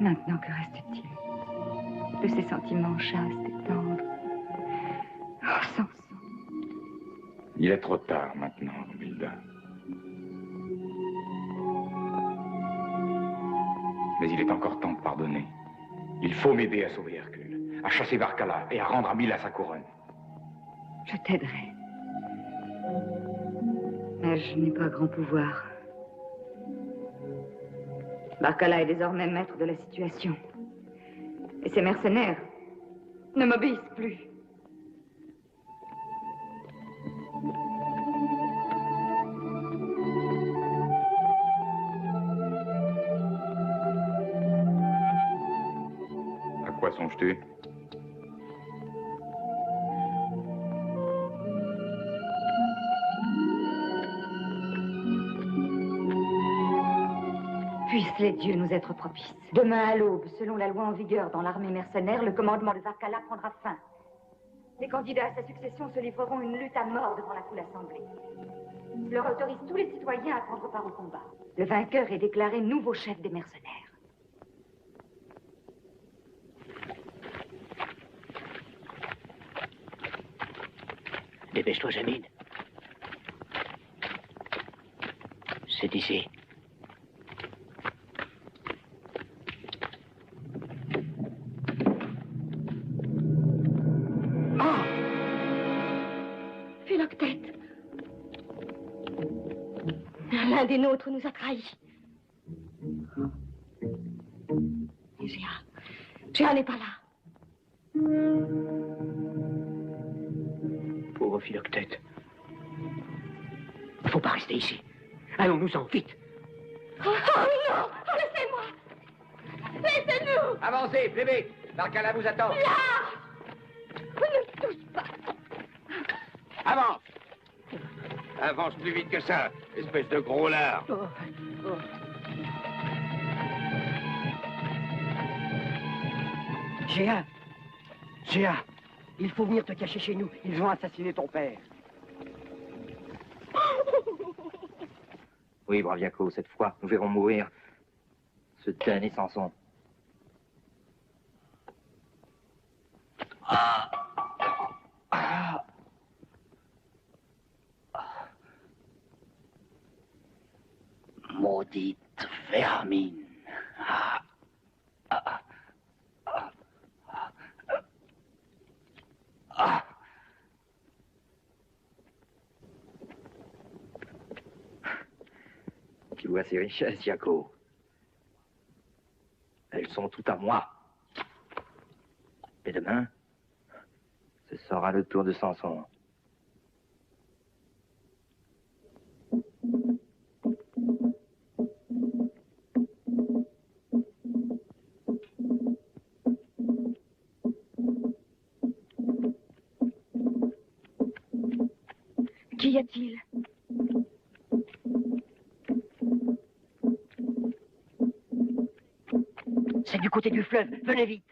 Maintenant, que reste-t-il de ces sentiments chastes et tendres? Oh, Samson. Il est trop tard maintenant, Romilda. Mais il est encore temps de pardonner. Il faut m'aider à sauver Hercule, à chasser Barcala et à rendre à Mila sa couronne. Je t'aiderai. Mais je n'ai pas grand pouvoir. Barcala est désormais maître de la situation. Et ses mercenaires ne m'obéissent plus. À quoi songes-tu? Puissent les dieux nous être propices. Demain à l'aube, selon la loi en vigueur dans l'armée mercenaire, le commandement de Barcala prendra fin. Les candidats à sa succession se livreront une lutte à mort devant la foule assemblée. Je leur autorise tous les citoyens à prendre part au combat. Le vainqueur est déclaré nouveau chef des mercenaires. Dépêche-toi, Jamine. C'est ici. Philoctète. L'un des nôtres nous a trahis. Et Géa n'est pas là. Pauvre Philoctète. Faut pas rester ici. Allons-nous-en, vite. Oh non! Laissez-moi! Laissez-nous! Avancez, plébé. Barcala vous attend. Là! Ne touche pas! Avance. Avance plus vite que ça, espèce de gros lard. Géa, il faut venir te cacher chez nous. Ils ont assassiné ton père. Oui, Braviaco, cette fois, nous verrons mourir ce damné Samson. Maudite vermine. Tu vois ces richesses, Jaco? Elles sont toutes à moi. Et demain, ce sera le tour de Samson. Qu'y a-t-il? C'est du côté du fleuve. Venez vite.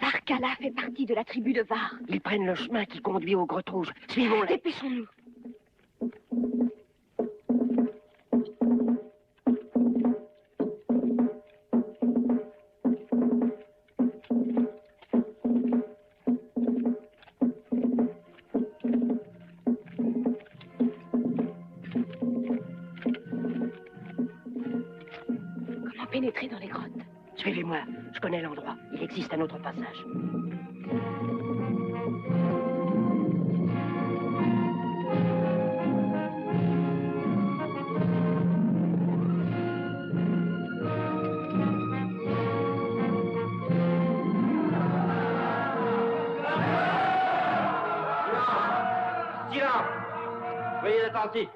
Barcala fait partie de la tribu de Var. Ils prennent le chemin qui conduit aux grottes rouges. Suivons-les. Dépêchons-nous. Comment pénétrer dans les grottes? Suivez-moi. Je connais l'endroit. Il existe un autre passage. Silence! Soyez attentifs.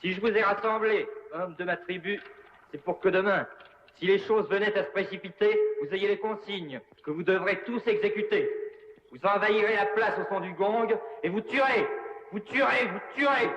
Si je vous ai rassemblés, hommes de ma tribu, c'est pour que demain, si les choses venaient à se précipiter, vous ayez les consignes que vous devrez tous exécuter. Vous envahirez la place au son du gong et vous tuerez. Vous tuerez, vous tuerez.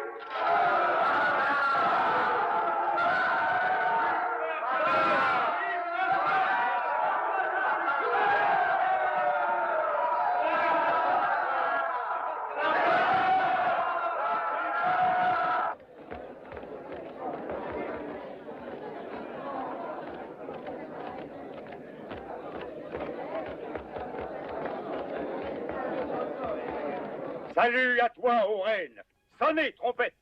Salut à toi, ô reine. Sonnez, trompette.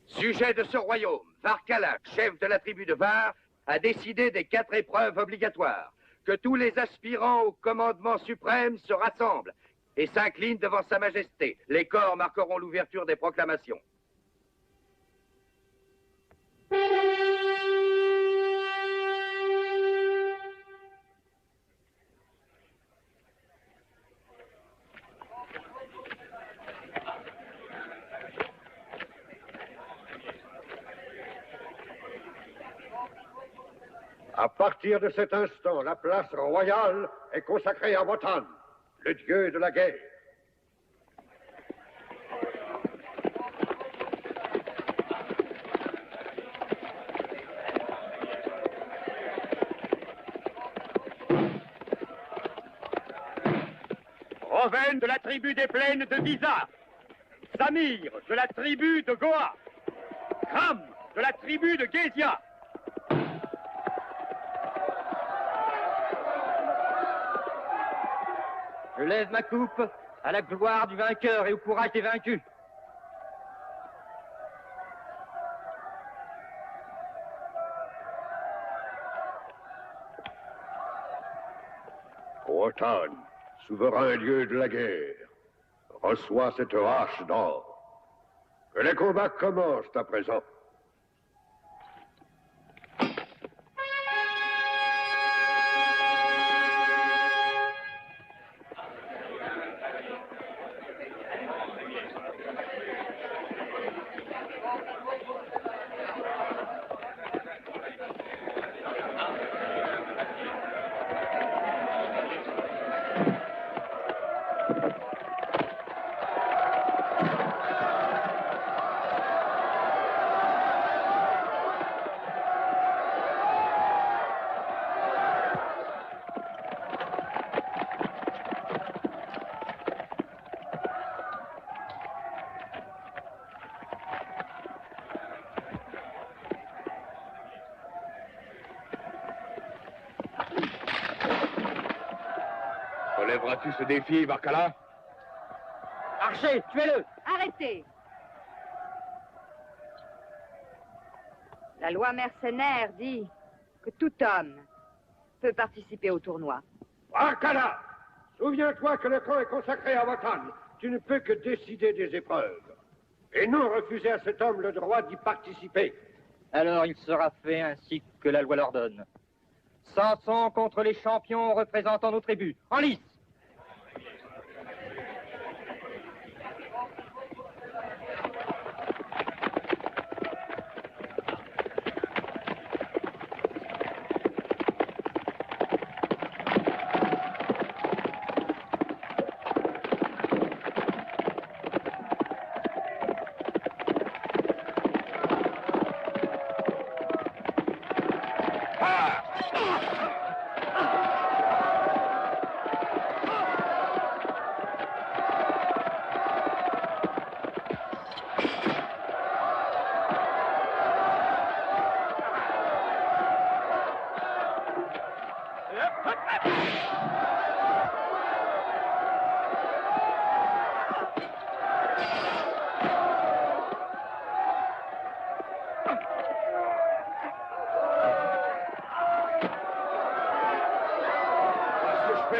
Sujet de ce royaume, Varkala, chef de la tribu de Var, a décidé des 4 épreuves obligatoires. Que tous les aspirants au commandement suprême se rassemblent et s'inclinent devant sa majesté. Les corps marqueront l'ouverture des proclamations. À partir de cet instant, la place royale est consacrée à Wotan, le dieu de la guerre. Roven de la tribu des plaines de Disa, Samir de la tribu de Goa, Kram de la tribu de Gézia. Je lève ma coupe à la gloire du vainqueur et au courage des vaincus. Wotan, souverain dieu de la guerre, reçois cette hache d'or. Que les combats commencent à présent. Relèveras-tu ce défi, Varkala? Archer, tuez-le! Arrêtez! La loi mercenaire dit que tout homme peut participer au tournoi. Varkala, souviens-toi que le camp est consacré à Wotan. Tu ne peux que décider des épreuves. Et non refuser à cet homme le droit d'y participer. Alors il sera fait ainsi que la loi l'ordonne. Samson contre les champions représentant nos tribus. En lice!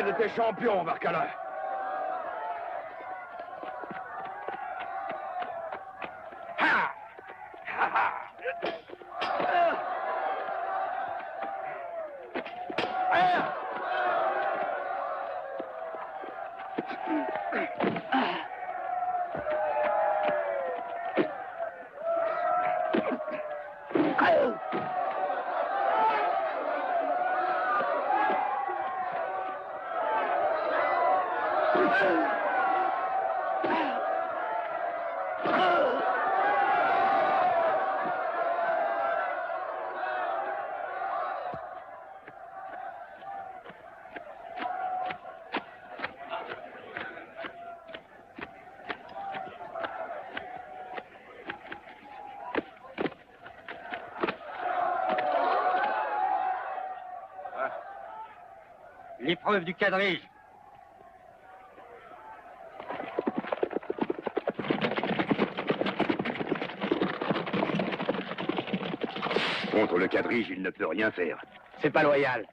De tes champions, Varkala. L'épreuve du quadrige. Contre le quadrige, il ne peut rien faire. C'est pas loyal.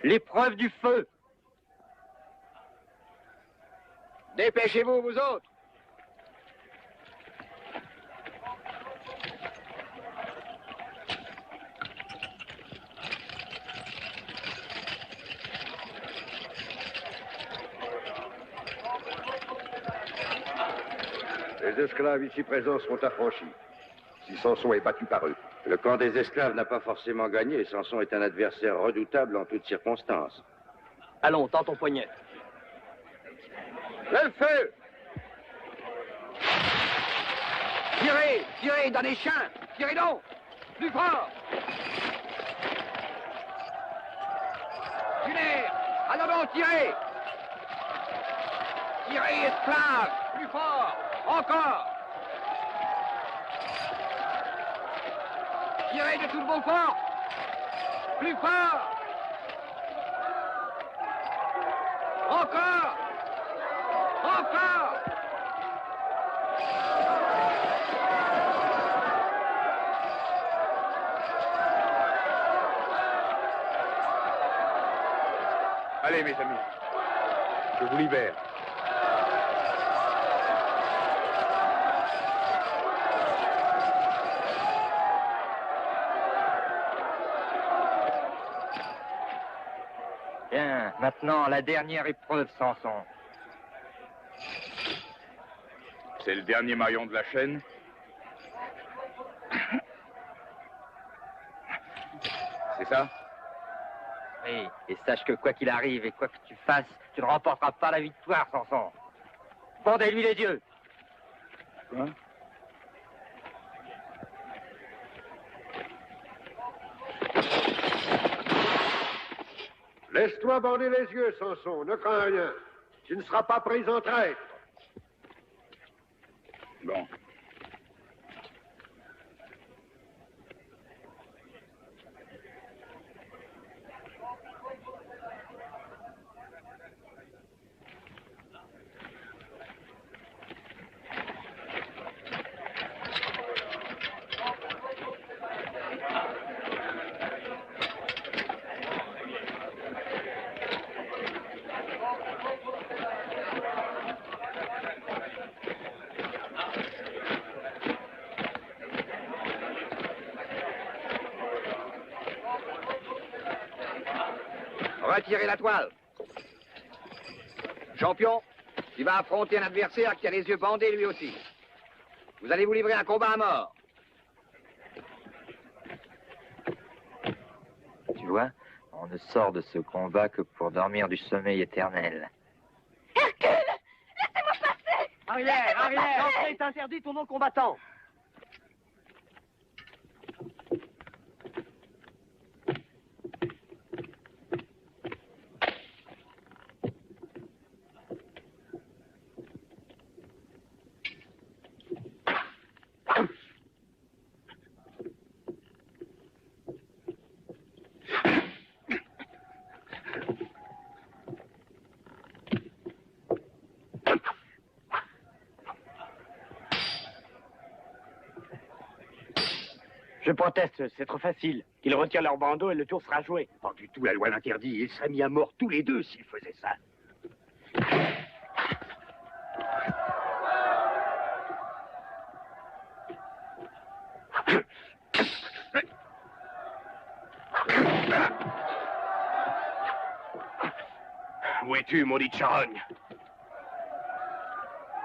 L'épreuve du feu. Dépêchez-vous, vous autres. Les esclaves ici présents seront affranchis, si Samson est battu par eux. Le camp des esclaves n'a pas forcément gagné. Samson est un adversaire redoutable en toutes circonstances. Allons, tends ton poignet. Le feu! Tirez! Tirez dans les champs! Tirez donc! Plus fort! Lunaire! Allons donc, tirez! Tirez, esclaves! Plus fort! Encore! Tirez de toutes vos forces! Plus fort! Encore! Encore! Allez, mes amis, je vous libère. Bien, maintenant, la dernière épreuve, Samson. C'est le dernier maillon de la chaîne. C'est ça? Oui, et sache que quoi qu'il arrive et quoi que tu fasses, tu ne remporteras pas la victoire, Samson. Bandez-lui les yeux. Quoi? Laisse-toi bander les yeux, Samson, ne crains rien. Tu ne seras pas pris en traître. Bon. Retirez la toile. Champion, tu vas affronter un adversaire qui a les yeux bandés lui aussi. Vous allez vous livrer un combat à mort. Tu vois, on ne sort de ce combat que pour dormir du sommeil éternel. Hercule! Laissez-moi passer! Arrière, arrière! L'entrée est interdite aux non-combattants. Je proteste, c'est trop facile. Ils retirent leur bandeau et le tour sera joué. Pas du tout, la loi l'interdit. Ils seraient mis à mort tous les deux s'ils faisaient ça. Où es-tu, maudit charogne?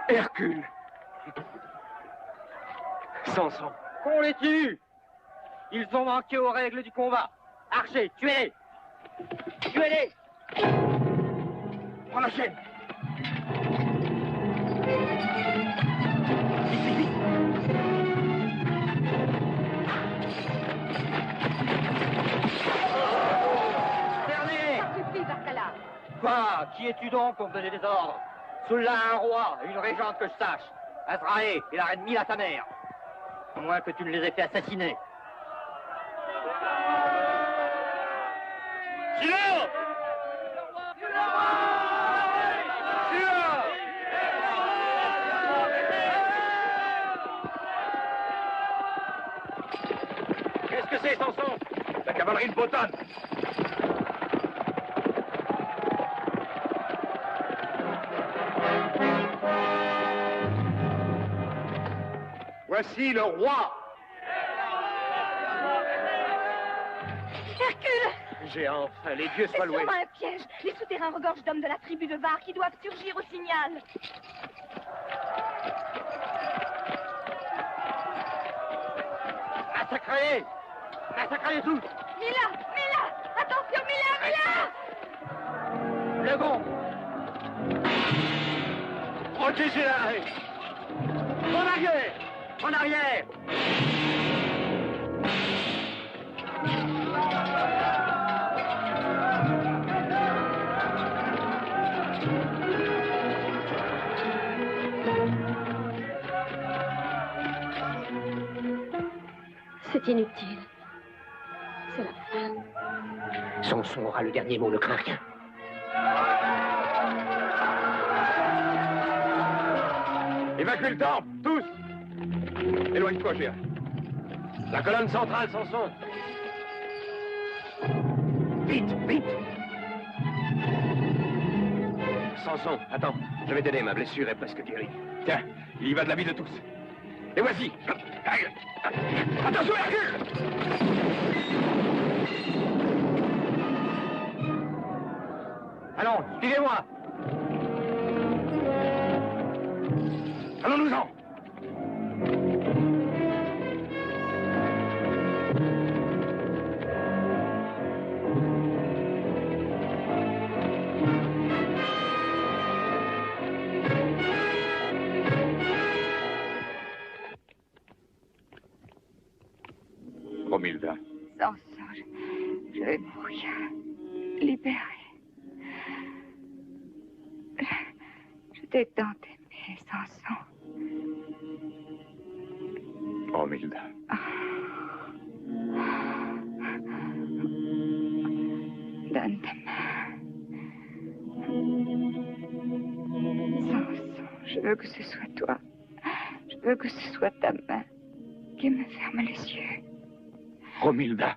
Hercule. Samson. Qu'on les tue! Ils ont manqué aux règles du combat. Archer, tuez-les! Tuez-les! Prends la chaîne! Terminé! Ça suffit, Barcala. Quoi? Qui es-tu donc pour me donner des ordres? Sous-là, un roi et une régente que je sache. Azraé et la reine Mila, ta mère. À moins que tu ne les aies fait assassiner. Silence! Qu'est-ce que c'est, Samson? La cavalerie de Botane! Voici le roi! Hercule! J'ai enfin, les dieux soient C'est loués. sûrement un piège. Les souterrains regorgent d'hommes de la tribu de Var qui doivent surgir au signal. Massacrez-les! Massacrez-les tous! Mila! Mila! Attention, Mila! Mila! Le gond! Protégez la reine! En arrière! En arrière! C'est inutile. C'est la fin. Samson aura le dernier mot, ne crains rien. Évacue le temple, tous! Éloigne-toi, Géa. La colonne centrale, Samson! Vite, vite! Samson, attends, je vais t'aider, ma blessure est presque guérie. Tiens, il y va de la vie de tous. Et voici! Attention, Hercule! Allons, suivez-moi! Allons-nous-en! Romilda. Samson, je vais mourir. Libérée. Je t'ai tant aimé, Samson. Romilda. Donne ta main. Samson, je veux que ce soit toi. Je veux que ce soit ta main qui me ferme les yeux. Romilda.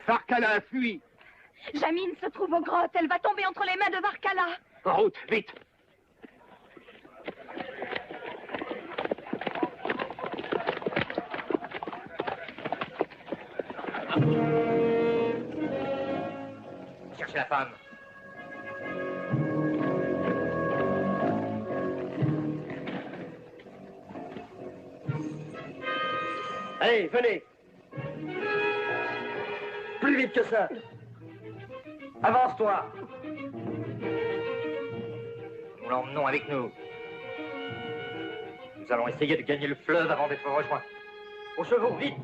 Varkala a fui! Jamine se trouve aux grottes. Elle va tomber entre les mains de Varkala. En route, vite! Cherchez la femme. Allez, venez. Plus vite que ça. Avance-toi. Nous l'emmenons avec nous. Nous allons essayer de gagner le fleuve avant d'être rejoints. Aux chevaux, vite!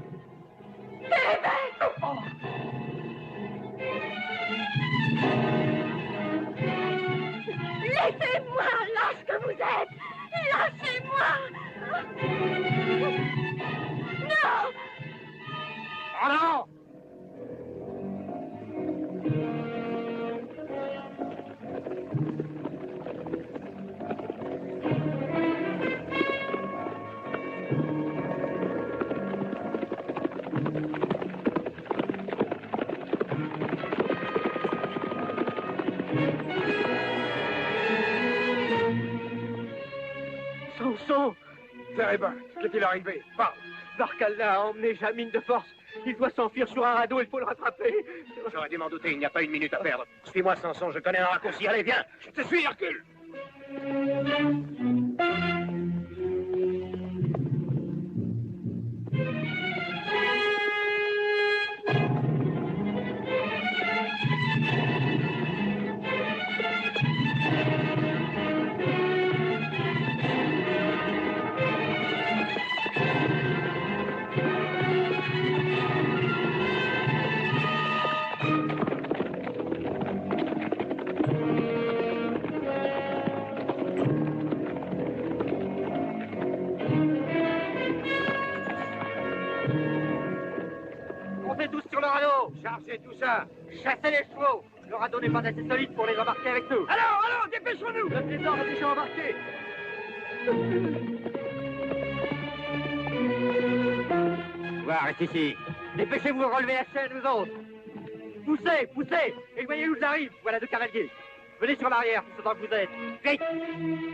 Laissez-moi, lâche que vous êtes. Lâchez-moi. Non. En avant! Samson! Thérében, qu'est-il arrivé? Parle. Barcalla a emmené Jamine de force. Il doit s'enfuir sur un radeau, il faut le rattraper. J'aurais dû m'en douter, il n'y a pas une minute à perdre. Suis-moi, Samson, je connais un raccourci. Allez, viens. Je te suis, Hercule. Montez tous sur le radeau! Chargez tout ça. Chassez les chevaux! Le radeau n'est pas assez solide pour les embarquer avec nous. Allons, dépêchons-nous. Le trésor est déjà embarqué. Va, reste ici. Dépêchez-vous de relever la chaîne, vous autres. Poussez, poussez! Éloignez-nous, j'arrive. Voilà deux cavaliers. Venez sur l'arrière, tout autant que vous êtes. Vite!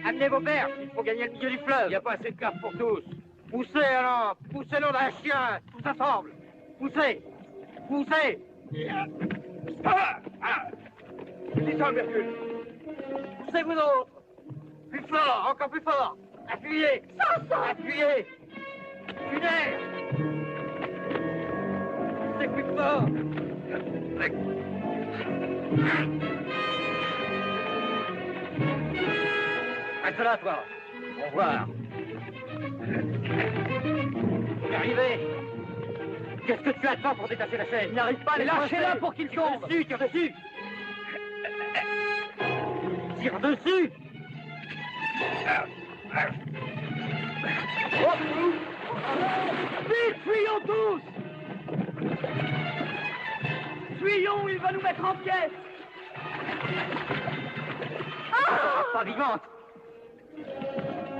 Amenez vos berges, il faut gagner le milieu du fleuve. Il n'y a pas assez de place pour tous. Poussez alors! Poussez-le dans la chien! Tous ensemble! Poussez! Poussez! Descends, Hercule. Poussez vous autres! Plus fort! Encore plus fort! Appuyez! Appuyez! Lunaire! Poussez plus fort! Reste là, toi! Au revoir! Vous y arrivez! Qu'est-ce que tu attends pour détacher la chaîne? Il n'arrive pas à les lâcher-la pour qu'il tombe! Tire dessus! Tire dessus! Vite, fuyons tous! Fuyons, il va nous mettre en pièces! Ah! Pas vivante!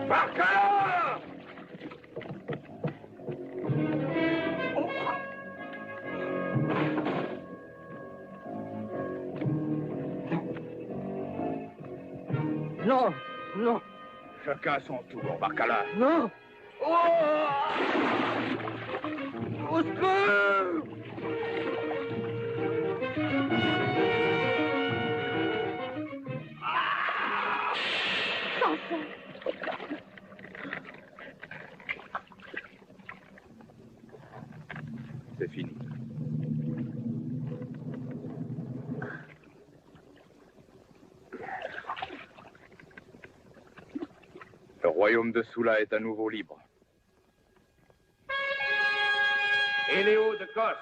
Barcala! Non! Non! Chacun à son tour, Barcala. Non! Oh! Au secours! Samson! C'est fini. Le royaume de Sula est à nouveau libre. Et Léo de Cos.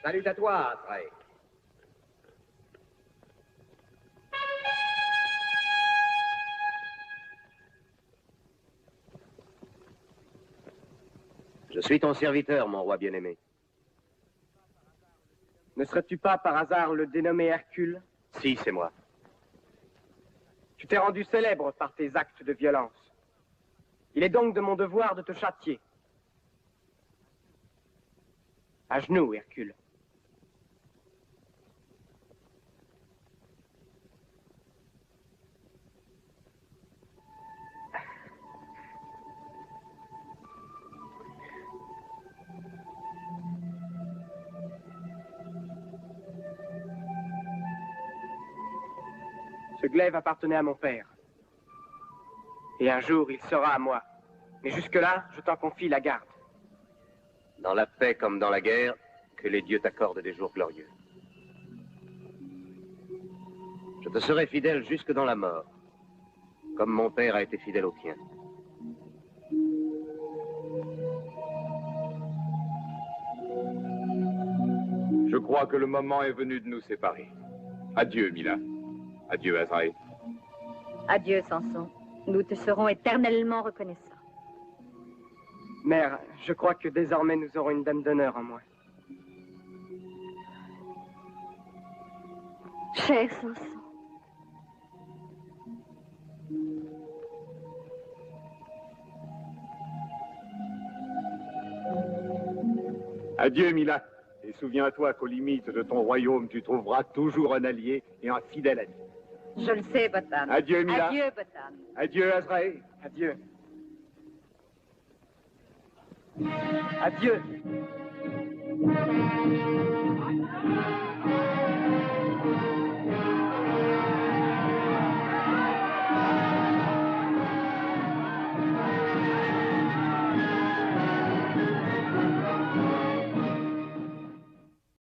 Salut à toi, Trey. Je suis ton serviteur, mon roi bien-aimé. Ne serais-tu pas par hasard le dénommé Hercule? Si, c'est moi. Tu t'es rendu célèbre par tes actes de violence. Il est donc de mon devoir de te châtier. À genoux, Hercule. Ce glaive appartenait à mon père. Et un jour, il sera à moi. Mais jusque-là, je t'en confie la garde. Dans la paix comme dans la guerre, que les dieux t'accordent des jours glorieux. Je te serai fidèle jusque dans la mort, comme mon père a été fidèle au tien. Je crois que le moment est venu de nous séparer. Adieu, Mila. Adieu, Azraï. Adieu, Samson. Nous te serons éternellement reconnaissants. Mère, je crois que désormais nous aurons une dame d'honneur en moi. Cher Samson. Adieu, Mila. Et souviens-toi qu'aux limites de ton royaume, tu trouveras toujours un allié et un fidèle ami. Je le sais, Botan. Adieu, Mila. Adieu, Botan. Adieu, Azraël. Adieu. Adieu.